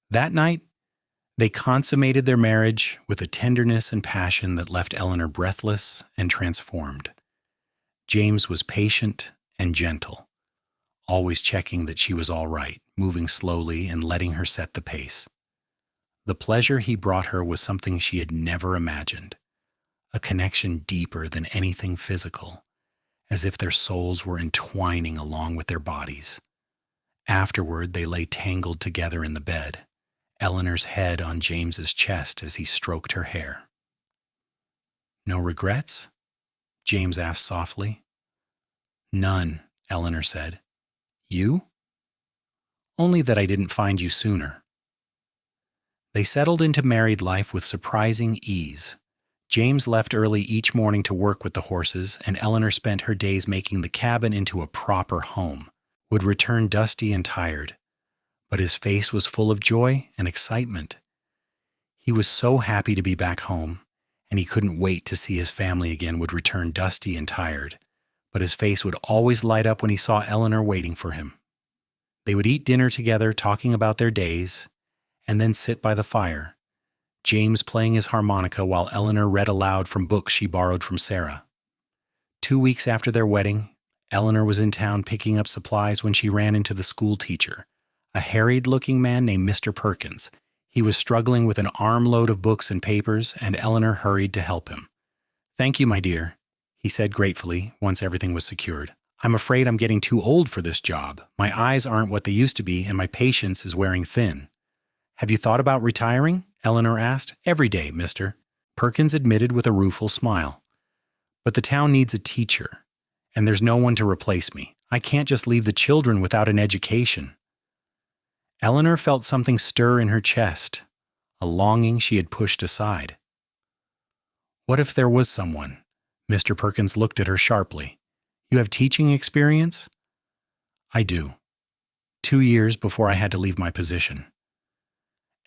[SPEAKER 1] That night, they consummated their marriage with a tenderness and passion that left Eleanor breathless and transformed. James was patient and gentle, always checking that she was all right, moving slowly and letting her set the pace. The pleasure he brought her was something she had never imagined, a connection deeper than anything physical, as if their souls were entwining along with their bodies. Afterward, they lay tangled together in the bed, Eleanor's head on James's chest as he stroked her hair. "No regrets?" James asked softly. "None," Eleanor said. "You?" "Only that I didn't find you sooner." They settled into married life with surprising ease. James left early each morning to work with the horses, and Eleanor spent her days making the cabin into a proper home, would return dusty and tired, but his face was full of joy and excitement. He was so happy to be back home, and he couldn't wait to see his family again would return dusty and tired, but his face would always light up when he saw Eleanor waiting for him. They would eat dinner together, talking about their days, and then sit by the fire, James playing his harmonica while Eleanor read aloud from books she borrowed from Sarah. 2 weeks after their wedding, Eleanor was in town picking up supplies when she ran into the school teacher, a harried-looking man named Mr. Perkins. He was struggling with an armload of books and papers, and Eleanor hurried to help him. "Thank you, my dear," he said gratefully once everything was secured. "I'm afraid I'm getting too old for this job. My eyes aren't what they used to be, and my patience is wearing thin." "Have you thought about retiring?" Eleanor asked. "Every day, mister," Perkins admitted with a rueful smile. "But the town needs a teacher, and there's no one to replace me. I can't just leave the children without an education." Eleanor felt something stir in her chest, a longing she had pushed aside. "What if there was someone?" Mr. Perkins looked at her sharply. "You have teaching experience?" "I do. 2 years before I had to leave my position."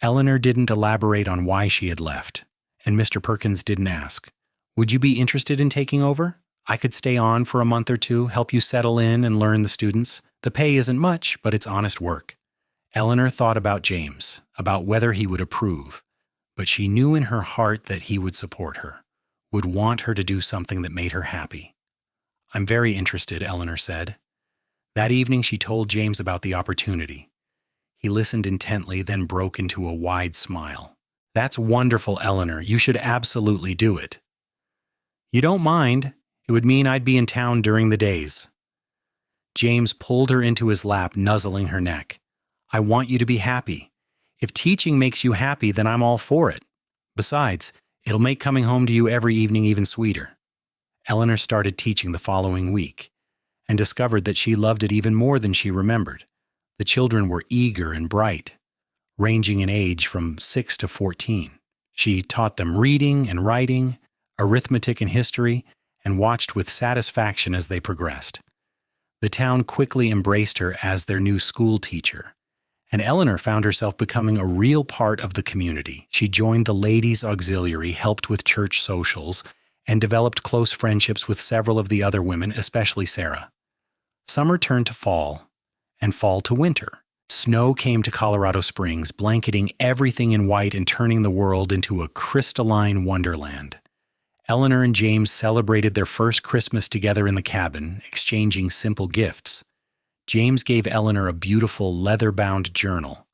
[SPEAKER 1] Eleanor didn't elaborate on why she had left, and Mr. Perkins didn't ask, "Would you be interested in taking over? I could stay on for a month or two, help you settle in and learn the students. The pay isn't much, but it's honest work." Eleanor thought about James, about whether he would approve, but she knew in her heart that he would support her, would want her to do something that made her happy. "I'm very interested," Eleanor said. That evening she told James about the opportunity. He listened intently, then broke into a wide smile. "That's wonderful, Eleanor. You should absolutely do it." "You don't mind? It would mean I'd be in town during the days." James pulled her into his lap, nuzzling her neck. "I want you to be happy. If teaching makes you happy, then I'm all for it. Besides, it'll make coming home to you every evening even sweeter." Eleanor started teaching the following week, and discovered that she loved it even more than she remembered. The children were eager and bright, ranging in age from 6 to 14. She taught them reading and writing, arithmetic and history, and watched with satisfaction as they progressed. The town quickly embraced her as their new school teacher, and Eleanor found herself becoming a real part of the community. She joined the Ladies' Auxiliary, helped with church socials, and developed close friendships with several of the other women, especially Sarah. Summer turned to fall, and fall to winter. Snow came to Colorado Springs, blanketing everything in white and turning the world into a crystalline wonderland. Eleanor and James celebrated their first Christmas together in the cabin, exchanging simple gifts. James gave Eleanor a beautiful leather-bound journal,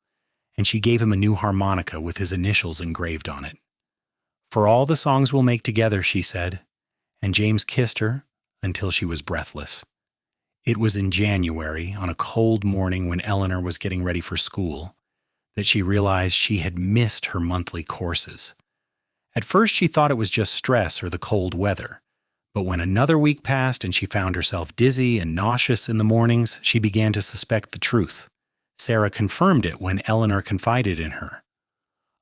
[SPEAKER 1] and she gave him a new harmonica with his initials engraved on it. "For all the songs we'll make together," she said, and James kissed her until she was breathless. It was in January, on a cold morning when Eleanor was getting ready for school, that she realized she had missed her monthly courses. At first she thought it was just stress or the cold weather, but when another week passed and she found herself dizzy and nauseous in the mornings, she began to suspect the truth. Sarah confirmed it when Eleanor confided in her.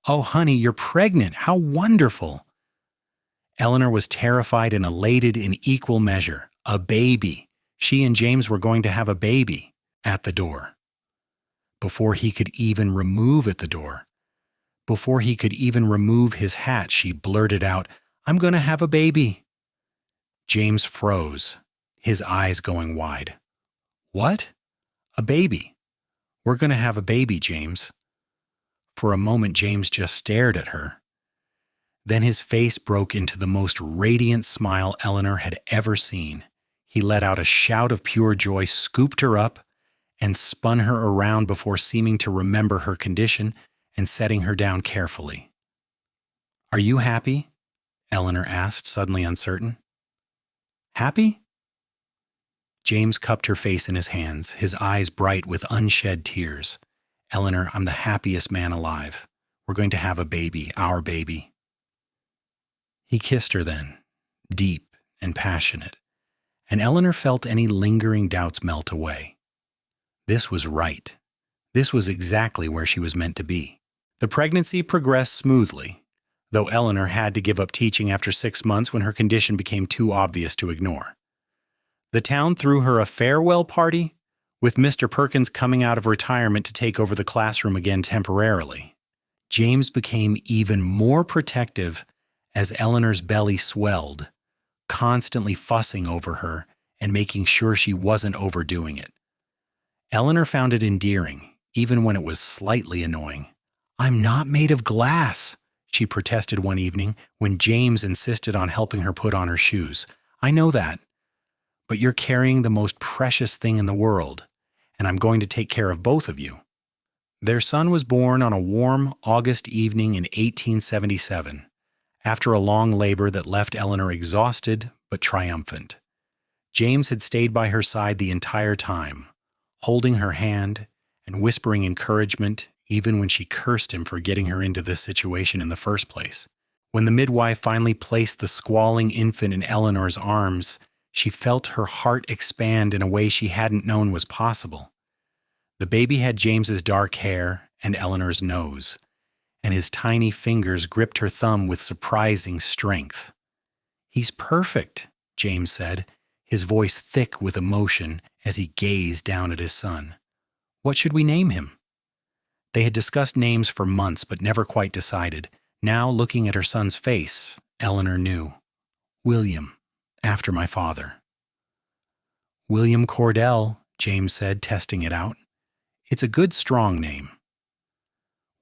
[SPEAKER 1] "Oh, honey, you're pregnant. How wonderful!" Eleanor was terrified and elated in equal measure. A baby. She and James were going to have a baby at the door. Before he could even remove his hat, she blurted out, "I'm going to have a baby." James froze, his eyes going wide. "What? A baby? We're going to have a baby, James." For a moment, James just stared at her. Then his face broke into the most radiant smile Eleanor had ever seen. He let out a shout of pure joy, scooped her up, and spun her around before seeming to remember her condition and setting her down carefully. "Are you happy?" Eleanor asked, suddenly uncertain. "Happy?" James cupped her face in his hands, his eyes bright with unshed tears. "Eleanor, I'm the happiest man alive. We're going to have a baby, our baby." He kissed her then, deep and passionate, and Eleanor felt any lingering doubts melt away. This was right. This was exactly where she was meant to be. The pregnancy progressed smoothly, though Eleanor had to give up teaching after 6 months when her condition became too obvious to ignore. The town threw her a farewell party, with Mr. Perkins coming out of retirement to take over the classroom again temporarily. James became even more protective as Eleanor's belly swelled, constantly fussing over her and making sure she wasn't overdoing it. Eleanor found it endearing, even when it was slightly annoying. "I'm not made of glass," she protested one evening when James insisted on helping her put on her shoes. "I know that, but you're carrying the most precious thing in the world, and I'm going to take care of both of you." Their son was born on a warm August evening in 1877, after a long labor that left Eleanor exhausted but triumphant. James had stayed by her side the entire time, holding her hand and whispering encouragement even when she cursed him for getting her into this situation in the first place. When the midwife finally placed the squalling infant in Eleanor's arms, she felt her heart expand in a way she hadn't known was possible. The baby had James's dark hair and Eleanor's nose, and his tiny fingers gripped her thumb with surprising strength. "He's perfect," James said, his voice thick with emotion as he gazed down at his son. "What should we name him?" They had discussed names for months but never quite decided. Now, looking at her son's face, Eleanor knew. "William, after my father." "William Cordell," James said, testing it out. "It's a good, strong name."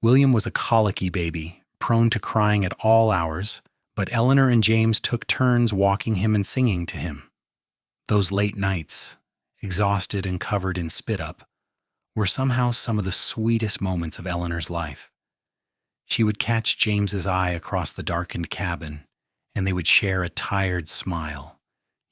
[SPEAKER 1] William was a colicky baby, prone to crying at all hours, but Eleanor and James took turns walking him and singing to him. Those late nights, exhausted and covered in spit-up, were somehow some of the sweetest moments of Eleanor's life. She would catch James's eye across the darkened cabin, and they would share a tired smile,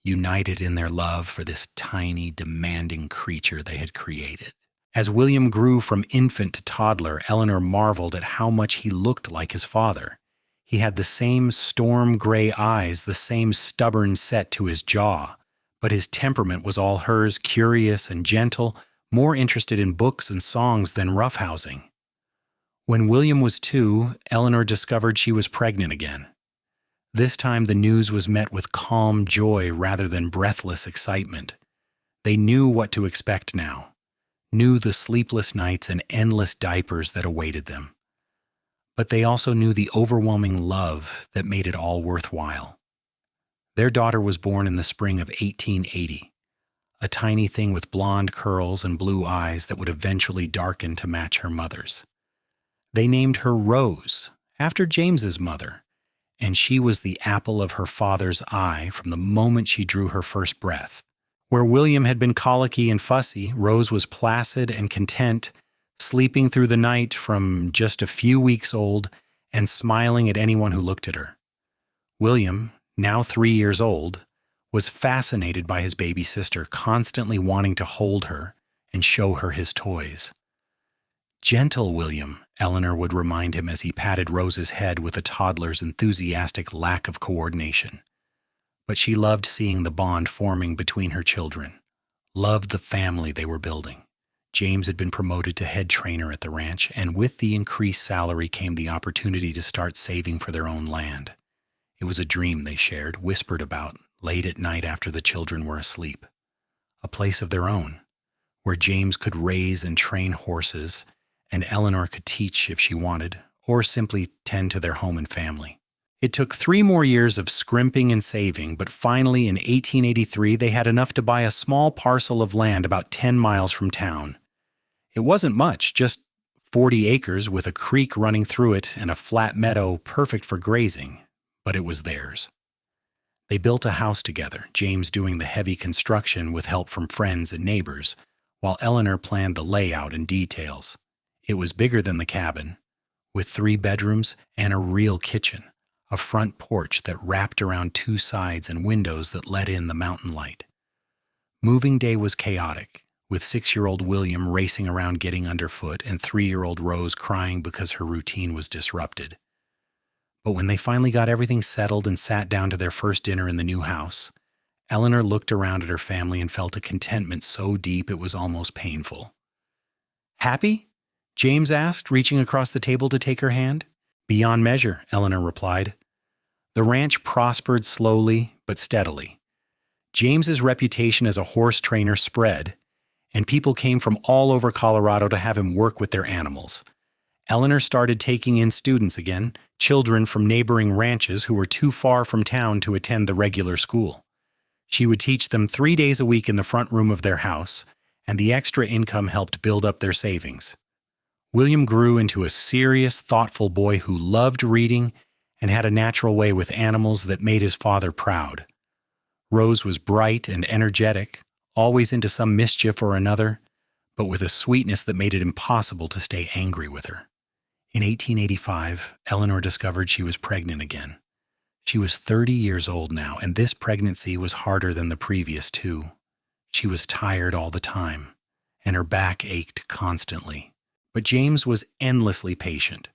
[SPEAKER 1] united in their love for this tiny, demanding creature they had created. As William grew from infant to toddler, Eleanor marveled at how much he looked like his father. He had the same storm-gray eyes, the same stubborn set to his jaw, but his temperament was all hers, curious and gentle, more interested in books and songs than roughhousing. When William was 2, Eleanor discovered she was pregnant again. This time the news was met with calm joy rather than breathless excitement. They knew what to expect now, knew the sleepless nights and endless diapers that awaited them. But they also knew the overwhelming love that made it all worthwhile. Their daughter was born in the spring of 1880, a tiny thing with blonde curls and blue eyes that would eventually darken to match her mother's. They named her Rose, after James's mother, and she was the apple of her father's eye from the moment she drew her first breath. Where William had been colicky and fussy, Rose was placid and content, sleeping through the night from just a few weeks old and smiling at anyone who looked at her. William, now 3 years old, was fascinated by his baby sister, constantly wanting to hold her and show her his toys. "Gentle, William," Eleanor would remind him as he patted Rose's head with a toddler's enthusiastic lack of coordination. But she loved seeing the bond forming between her children, loved the family they were building. James had been promoted to head trainer at the ranch, and with the increased salary came the opportunity to start saving for their own land. It was a dream they shared, whispered about, late at night after the children were asleep. A place of their own, where James could raise and train horses, and Eleanor could teach if she wanted, or simply tend to their home and family. It took 3 more years of scrimping and saving, but finally in 1883 they had enough to buy a small parcel of land about 10 miles from town. It wasn't much, just 40 acres with a creek running through it and a flat meadow perfect for grazing, but it was theirs. They built a house together, James doing the heavy construction with help from friends and neighbors, while Eleanor planned the layout and details. It was bigger than the cabin, with 3 bedrooms and a real kitchen, a front porch that wrapped around 2 sides and windows that let in the mountain light. Moving day was chaotic, with 6-year-old William racing around getting underfoot and 3-year-old Rose crying because her routine was disrupted. But when they finally got everything settled and sat down to their first dinner in the new house, Eleanor looked around at her family and felt a contentment so deep it was almost painful. "Happy?" James asked, reaching across the table to take her hand. "Beyond measure," Eleanor replied. The ranch prospered slowly but steadily. James's reputation as a horse trainer spread, and people came from all over Colorado to have him work with their animals. Eleanor started taking in students again, children from neighboring ranches who were too far from town to attend the regular school. She would teach them 3 days a week in the front room of their house, and the extra income helped build up their savings. William grew into a serious, thoughtful boy who loved reading and had a natural way with animals that made his father proud. Rose was bright and energetic, always into some mischief or another, but with a sweetness that made it impossible to stay angry with her. In 1885, Eleanor discovered she was pregnant again. She was 30 years old now, and this pregnancy was harder than the previous two. She was tired all the time, and her back ached constantly. But James was endlessly patient,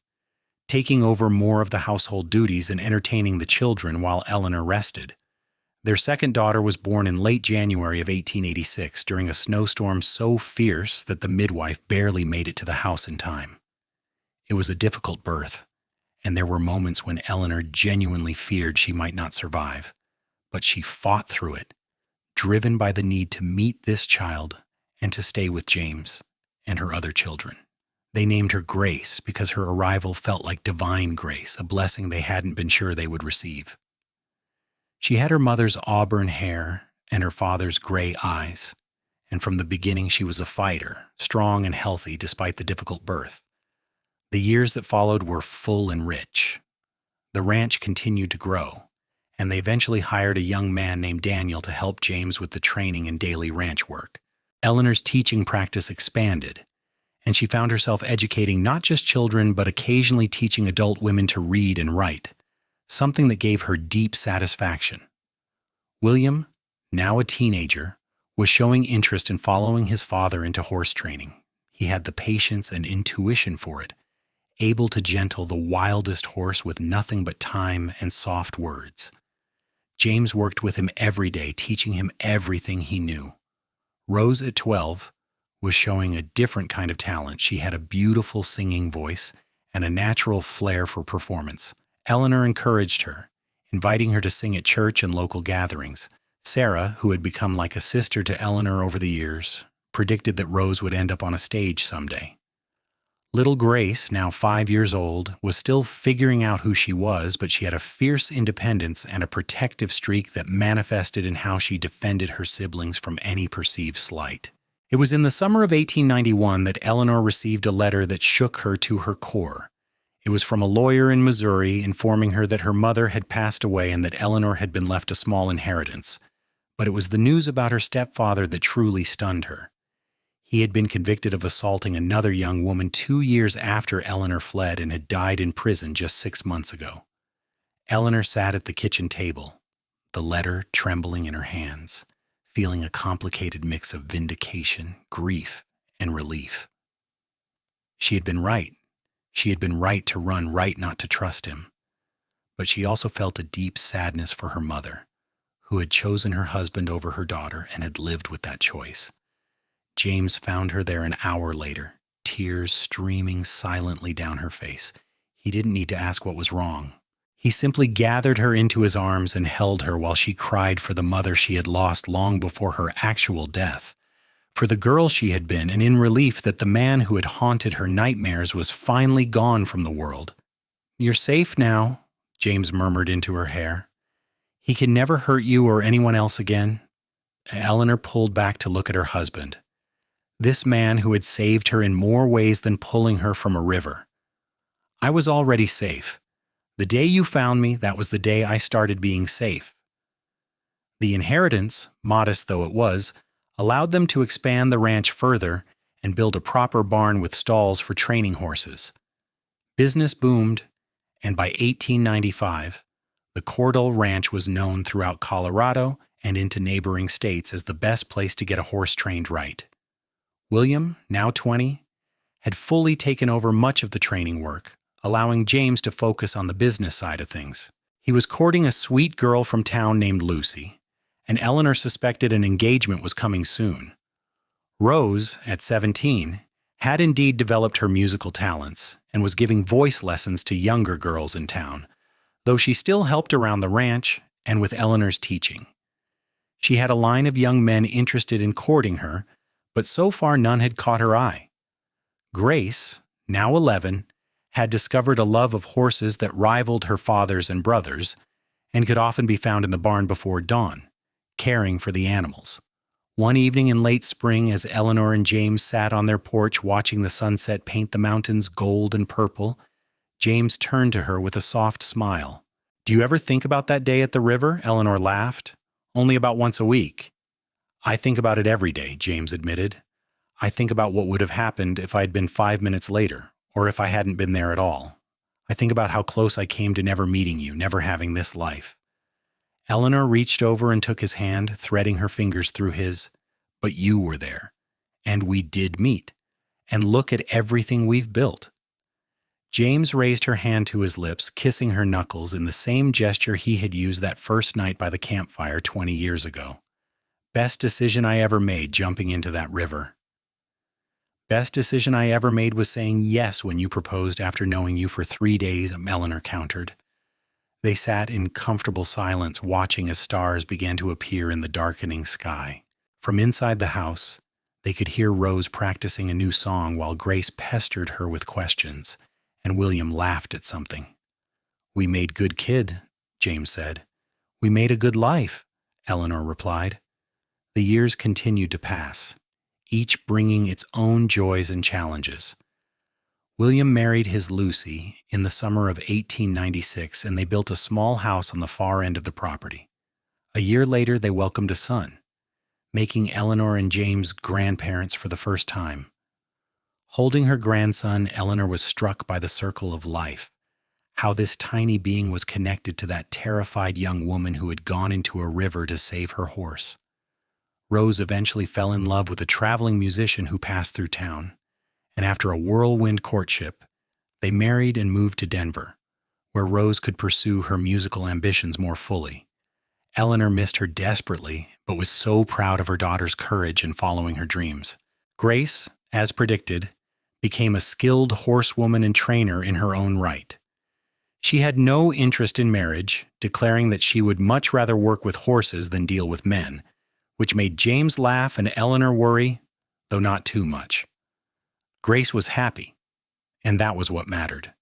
[SPEAKER 1] taking over more of the household duties and entertaining the children while Eleanor rested. Their second daughter was born in late January of 1886 during a snowstorm so fierce that the midwife barely made it to the house in time. It was a difficult birth, and there were moments when Eleanor genuinely feared she might not survive. But she fought through it, driven by the need to meet this child and to stay with James and her other children. They named her Grace because her arrival felt like divine grace, a blessing they hadn't been sure they would receive. She had her mother's auburn hair and her father's gray eyes, and from the beginning she was a fighter, strong and healthy despite the difficult birth. The years that followed were full and rich. The ranch continued to grow, and they eventually hired a young man named Daniel to help James with the training and daily ranch work. Eleanor's teaching practice expanded, and she found herself educating not just children but occasionally teaching adult women to read and write, something that gave her deep satisfaction. William, now a teenager, was showing interest in following his father into horse training. He had the patience and intuition for it, able to gentle the wildest horse with nothing but time and soft words. James worked with him every day, teaching him everything he knew. Rose, at 12, was showing a different kind of talent. She had a beautiful singing voice and a natural flair for performance. Eleanor encouraged her, inviting her to sing at church and local gatherings. Sarah, who had become like a sister to Eleanor over the years, predicted that Rose would end up on a stage someday. Little Grace, now 5 years old, was still figuring out who she was, but she had a fierce independence and a protective streak that manifested in how she defended her siblings from any perceived slight. It was in the summer of 1891 that Eleanor received a letter that shook her to her core. It was from a lawyer in Missouri informing her that her mother had passed away and that Eleanor had been left a small inheritance. But it was the news about her stepfather that truly stunned her. He had been convicted of assaulting another young woman 2 years after Eleanor fled and had died in prison just 6 months ago. Eleanor sat at the kitchen table, the letter trembling in her hands, feeling a complicated mix of vindication, grief, and relief. She had been right. She had been right to run, right not to trust him. But she also felt a deep sadness for her mother, who had chosen her husband over her daughter and had lived with that choice. James found her there an hour later, tears streaming silently down her face. He didn't need to ask what was wrong. He simply gathered her into his arms and held her while she cried for the mother she had lost long before her actual death, for the girl she had been, and in relief that the man who had haunted her nightmares was finally gone from the world. "You're safe now," James murmured into her hair. "He can never hurt you or anyone else again." Eleanor pulled back to look at her husband, this man who had saved her in more ways than pulling her from a river. "I was already safe. The day you found me, that was the day I started being safe." The inheritance, modest though it was, allowed them to expand the ranch further and build a proper barn with stalls for training horses. Business boomed, and by 1895, the Cordell Ranch was known throughout Colorado and into neighboring states as the best place to get a horse trained right. William, now 20, had fully taken over much of the training work, allowing James to focus on the business side of things. He was courting a sweet girl from town named Lucy, and Eleanor suspected an engagement was coming soon. Rose, at 17, had indeed developed her musical talents and was giving voice lessons to younger girls in town, though she still helped around the ranch and with Eleanor's teaching. She had a line of young men interested in courting her, but so far none had caught her eye. Grace, now 11, had discovered a love of horses that rivaled her father's and brothers, and could often be found in the barn before dawn, caring for the animals. One evening in late spring, as Eleanor and James sat on their porch watching the sunset paint the mountains gold and purple, James turned to her with a soft smile. "Do you ever think about that day at the river?" Eleanor laughed. "Only about once a week." "I think about it every day," James admitted. "I think about what would have happened if I'd been 5 minutes later, or if I hadn't been there at all. I think about how close I came to never meeting you, never having this life." Eleanor reached over and took his hand, threading her fingers through his. "But you were there, and we did meet. And look at everything we've built." James raised her hand to his lips, kissing her knuckles in the same gesture he had used that first night by the campfire 20 years ago. "Best decision I ever made, jumping into that river." "Best decision I ever made was saying yes when you proposed after knowing you for 3 days," Eleanor countered. They sat in comfortable silence, watching as stars began to appear in the darkening sky. From inside the house, they could hear Rose practicing a new song while Grace pestered her with questions, and William laughed at something. "We made good kid," James said. "We made a good life," Eleanor replied. The years continued to pass, each bringing its own joys and challenges. William married his Lucy in the summer of 1896, and they built a small house on the far end of the property. A year later, they welcomed a son, making Eleanor and James grandparents for the first time. Holding her grandson, Eleanor was struck by the circle of life, how this tiny being was connected to that terrified young woman who had gone into a river to save her horse. Rose eventually fell in love with a traveling musician who passed through town, and after a whirlwind courtship, they married and moved to Denver, where Rose could pursue her musical ambitions more fully. Eleanor missed her desperately, but was so proud of her daughter's courage in following her dreams. Grace, as predicted, became a skilled horsewoman and trainer in her own right. She had no interest in marriage, declaring that she would much rather work with horses than deal with men, which made James laugh and Eleanor worry, though not too much. Grace was happy, and that was what mattered.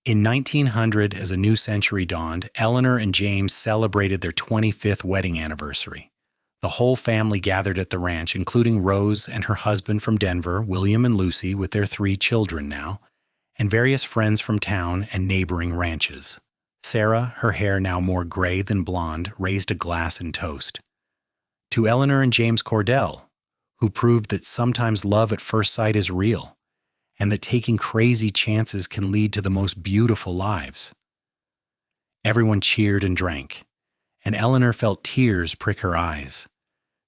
[SPEAKER 1] In 1900, as a new century dawned, Eleanor and James celebrated their 25th wedding anniversary. The whole family gathered at the ranch, including Rose and her husband from Denver, William and Lucy, with their 3 children now, and various friends from town and neighboring ranches. Sarah, her hair now more gray than blonde, raised a glass in toast. To Eleanor and James Cordell, who proved that sometimes love at first sight is real, and that taking crazy chances can lead to the most beautiful lives. Everyone cheered and drank, and Eleanor felt tears prick her eyes.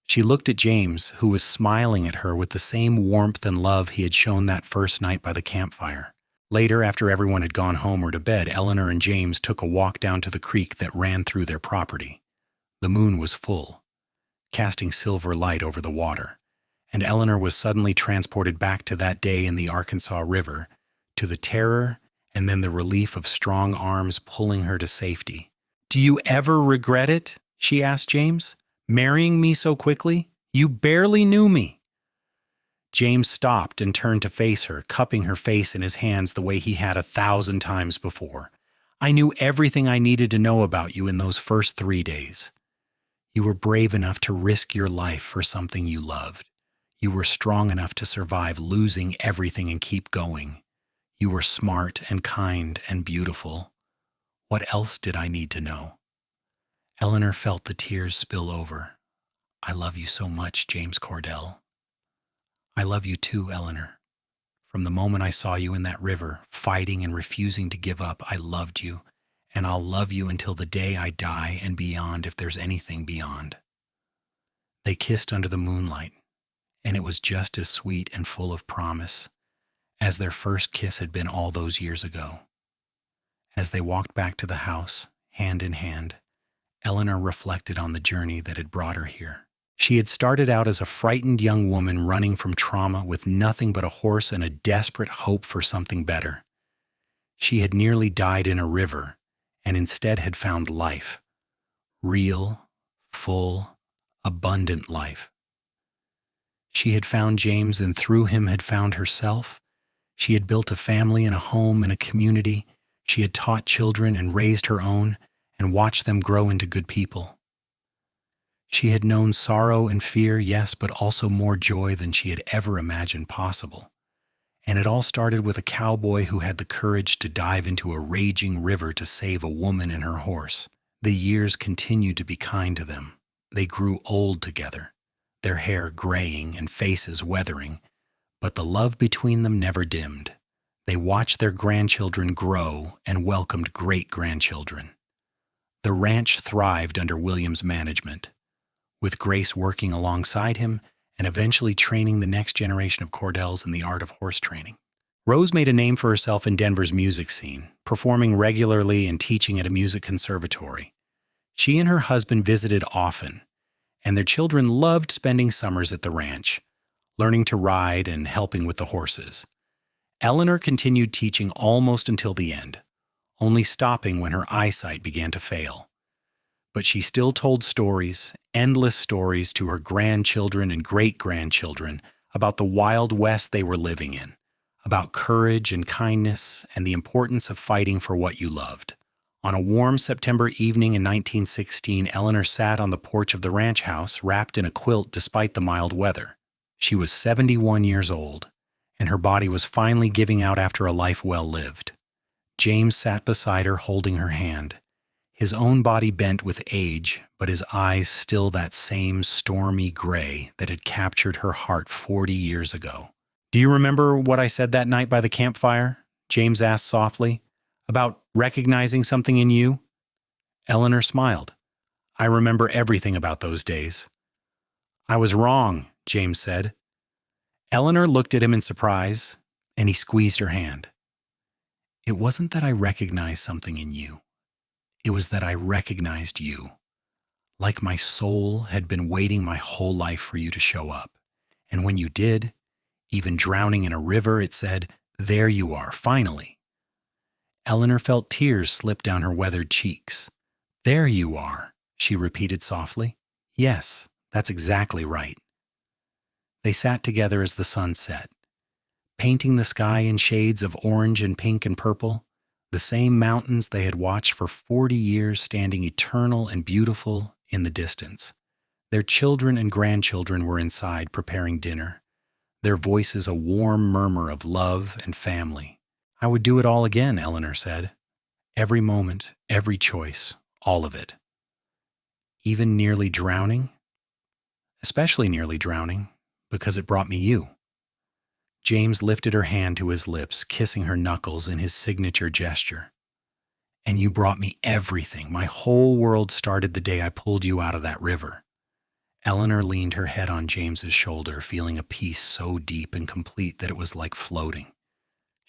[SPEAKER 1] She looked at James, who was smiling at her with the same warmth and love he had shown that first night by the campfire. Later, after everyone had gone home or to bed, Eleanor and James took a walk down to the creek that ran through their property. The moon was full, casting silver light over the water, and Eleanor was suddenly transported back to that day in the Arkansas River, to the terror and then the relief of strong arms pulling her to safety. "Do you ever regret it?" she asked James. "Marrying me so quickly? You barely knew me." James stopped and turned to face her, cupping her face in his hands the way he had 1,000 times before. "I knew everything I needed to know about you in those first 3 days. You were brave enough to risk your life for something you loved. You were strong enough to survive losing everything and keep going. You were smart and kind and beautiful. What else did I need to know?" Eleanor felt the tears spill over. "I love you so much, James Cordell." "I love you too, Eleanor. From the moment I saw you in that river, fighting and refusing to give up, I loved you, and I'll love you until the day I die and beyond if there's anything beyond." They kissed under the moonlight, and it was just as sweet and full of promise as their first kiss had been all those years ago. As they walked back to the house, hand in hand, Eleanor reflected on the journey that had brought her here. She had started out as a frightened young woman running from trauma with nothing but a horse and a desperate hope for something better. She had nearly died in a river and instead had found life. Real, full, abundant life. She had found James and through him had found herself. She had built a family and a home and a community. She had taught children and raised her own and watched them grow into good people. She had known sorrow and fear, yes, but also more joy than she had ever imagined possible. And it all started with a cowboy who had the courage to dive into a raging river to save a woman and her horse. The years continued to be kind to them. They grew old together, their hair graying and faces weathering, but the love between them never dimmed. They watched their grandchildren grow and welcomed great-grandchildren. The ranch thrived under William's management, with Grace working alongside him and eventually training the next generation of Cordells in the art of horse training. Rose made a name for herself in Denver's music scene, performing regularly and teaching at a music conservatory. She and her husband visited often, and their children loved spending summers at the ranch, learning to ride and helping with the horses. Eleanor continued teaching almost until the end, only stopping when her eyesight began to fail. But she still told stories, endless stories, to her grandchildren and great-grandchildren about the Wild West they were living in, about courage and kindness and the importance of fighting for what you loved. On a warm September evening in 1916, Eleanor sat on the porch of the ranch house, wrapped in a quilt despite the mild weather. She was 71 years old, and her body was finally giving out after a life well lived. James sat beside her, holding her hand. His own body bent with age, but his eyes still that same stormy gray that had captured her heart 40 years ago. "Do you remember what I said that night by the campfire?" James asked softly. "About recognizing something in you?" Eleanor smiled. "I remember everything about those days." "I was wrong," James said. Eleanor looked at him in surprise, and he squeezed her hand. "It wasn't that I recognized something in you. It was that I recognized you. Like my soul had been waiting my whole life for you to show up. And when you did, even drowning in a river, it said, 'There you are, finally.'" Eleanor felt tears slip down her weathered cheeks. "There you are," she repeated softly. "Yes, that's exactly right." They sat together as the sun set, painting the sky in shades of orange and pink and purple, the same mountains they had watched for 40 years standing eternal and beautiful in the distance. Their children and grandchildren were inside preparing dinner, their voices a warm murmur of love and family. "I would do it all again," Eleanor said. "Every moment, every choice, all of it. Even nearly drowning? Especially nearly drowning, because it brought me you." James lifted her hand to his lips, kissing her knuckles in his signature gesture. "And you brought me everything. My whole world started the day I pulled you out of that river." Eleanor leaned her head on James's shoulder, feeling a peace so deep and complete that it was like floating.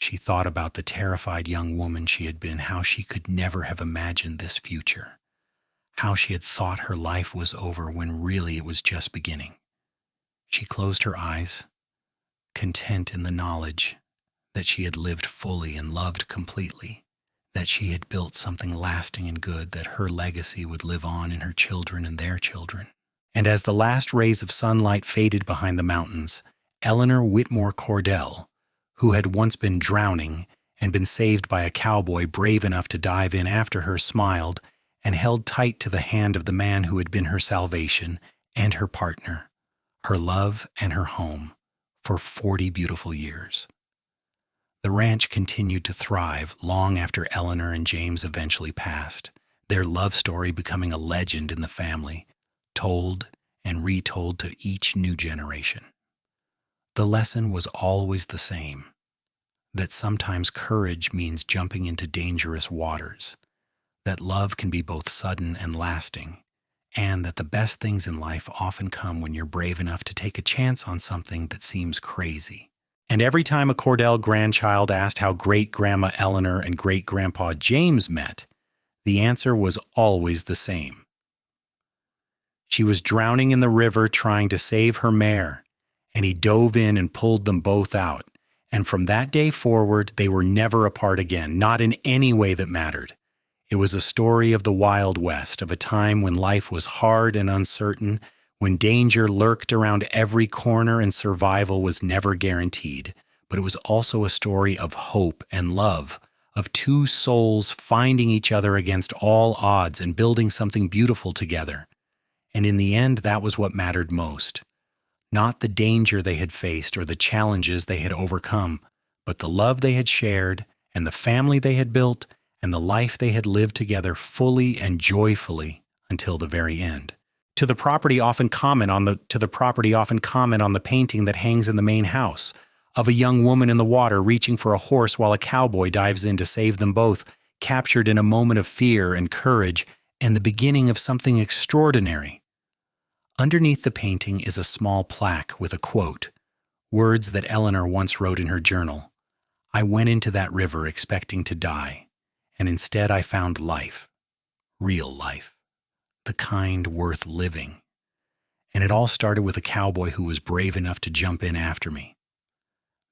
[SPEAKER 1] She thought about the terrified young woman she had been, how she could never have imagined this future, how she had thought her life was over when really it was just beginning. She closed her eyes, content in the knowledge that she had lived fully and loved completely, that she had built something lasting and good, that her legacy would live on in her children and their children. And as the last rays of sunlight faded behind the mountains, Eleanor Whitmore Cordell, who had once been drowning and been saved by a cowboy brave enough to dive in after her, smiled and held tight to the hand of the man who had been her salvation and her partner, her love and her home, for 40 beautiful years. The ranch continued to thrive long after Eleanor and James eventually passed, their love story becoming a legend in the family, told and retold to each new generation. The lesson was always the same, that sometimes courage means jumping into dangerous waters, that love can be both sudden and lasting, and that the best things in life often come when you're brave enough to take a chance on something that seems crazy. And every time a Cordell grandchild asked how great-grandma Eleanor and great-grandpa James met, the answer was always the same. She was drowning in the river trying to save her mare, and he dove in and pulled them both out. And from that day forward, they were never apart again, not in any way that mattered. It was a story of the Wild West, of a time when life was hard and uncertain, when danger lurked around every corner and survival was never guaranteed. But it was also a story of hope and love, of two souls finding each other against all odds and building something beautiful together. And in the end, that was what mattered most. Not the danger they had faced or the challenges they had overcome, but the love they had shared and the family they had built and the life they had lived together fully and joyfully until the very end. To the property often comment on the painting that hangs in the main house, of a young woman in the water reaching for a horse while a cowboy dives in to save them both, captured in a moment of fear and courage and the beginning of something extraordinary. Underneath the painting is a small plaque with a quote, words that Eleanor once wrote in her journal. "I went into that river expecting to die, and instead I found life, real life, the kind worth living. And it all started with a cowboy who was brave enough to jump in after me."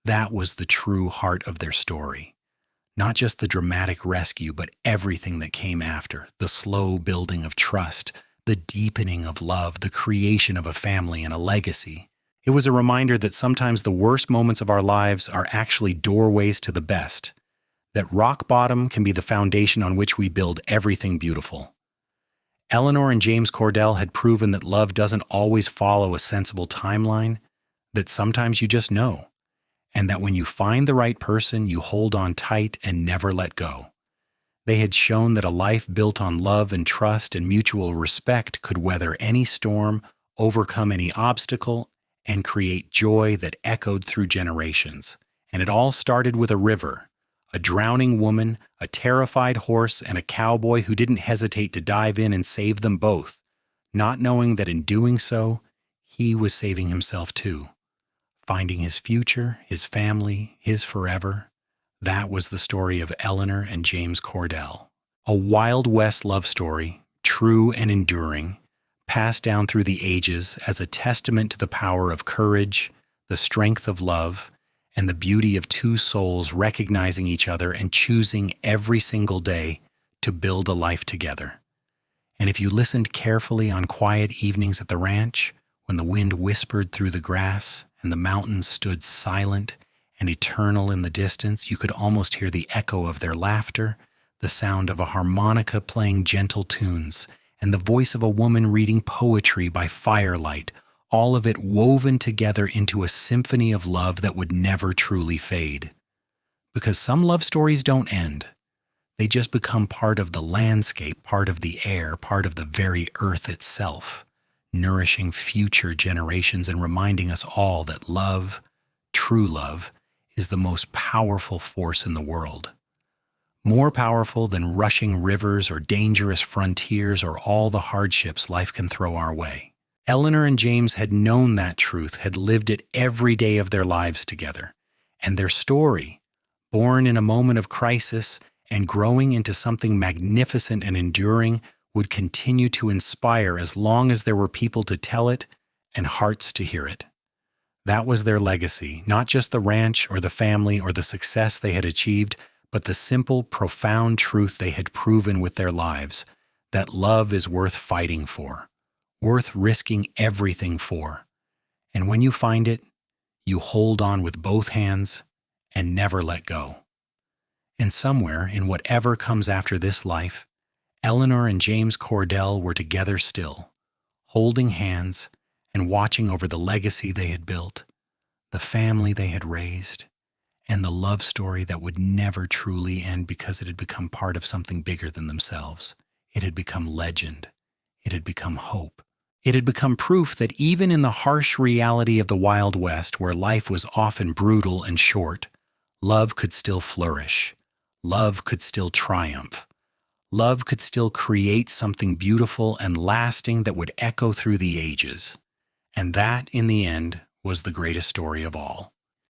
[SPEAKER 1] That was the true heart of their story. Not just the dramatic rescue, but everything that came after, the slow building of trust, the deepening of love, the creation of a family and a legacy. It was a reminder that sometimes the worst moments of our lives are actually doorways to the best, that rock bottom can be the foundation on which we build everything beautiful. Eleanor and James Cordell had proven that love doesn't always follow a sensible timeline, that sometimes you just know, and that when you find the right person, you hold on tight and never let go. They had shown that a life built on love and trust and mutual respect could weather any storm, overcome any obstacle, and create joy that echoed through generations. And it all started with a river, a drowning woman, a terrified horse, and a cowboy who didn't hesitate to dive in and save them both, not knowing that in doing so, he was saving himself too, finding his future, his family, his forever. That was the story of Eleanor and James Cordell. A Wild West love story, true and enduring, passed down through the ages as a testament to the power of courage, the strength of love, and the beauty of two souls recognizing each other and choosing every single day to build a life together. And if you listened carefully on quiet evenings at the ranch, when the wind whispered through the grass and the mountains stood silent and eternal in the distance, you could almost hear the echo of their laughter, the sound of a harmonica playing gentle tunes, and the voice of a woman reading poetry by firelight, all of it woven together into a symphony of love that would never truly fade. Because some love stories don't end. They just become part of the landscape, part of the air, part of the very earth itself, nourishing future generations and reminding us all that love, true love, is the most powerful force in the world. More powerful than rushing rivers or dangerous frontiers or all the hardships life can throw our way. Eleanor and James had known that truth, had lived it every day of their lives together. And their story, born in a moment of crisis and growing into something magnificent and enduring, would continue to inspire as long as there were people to tell it and hearts to hear it. That was their legacy, not just the ranch or the family or the success they had achieved, but the simple, profound truth they had proven with their lives, that love is worth fighting for, worth risking everything for. And when you find it, you hold on with both hands and never let go. And somewhere, in whatever comes after this life, Eleanor and James Cordell were together still, holding hands and watching over the legacy they had built, the family they had raised, and the love story that would never truly end because it had become part of something bigger than themselves. It had become legend. It had become hope. It had become proof that even in the harsh reality of the Wild West, where life was often brutal and short, love could still flourish. Love could still triumph. Love could still create something beautiful and lasting that would echo through the ages. And that, in the end, was the greatest story of all.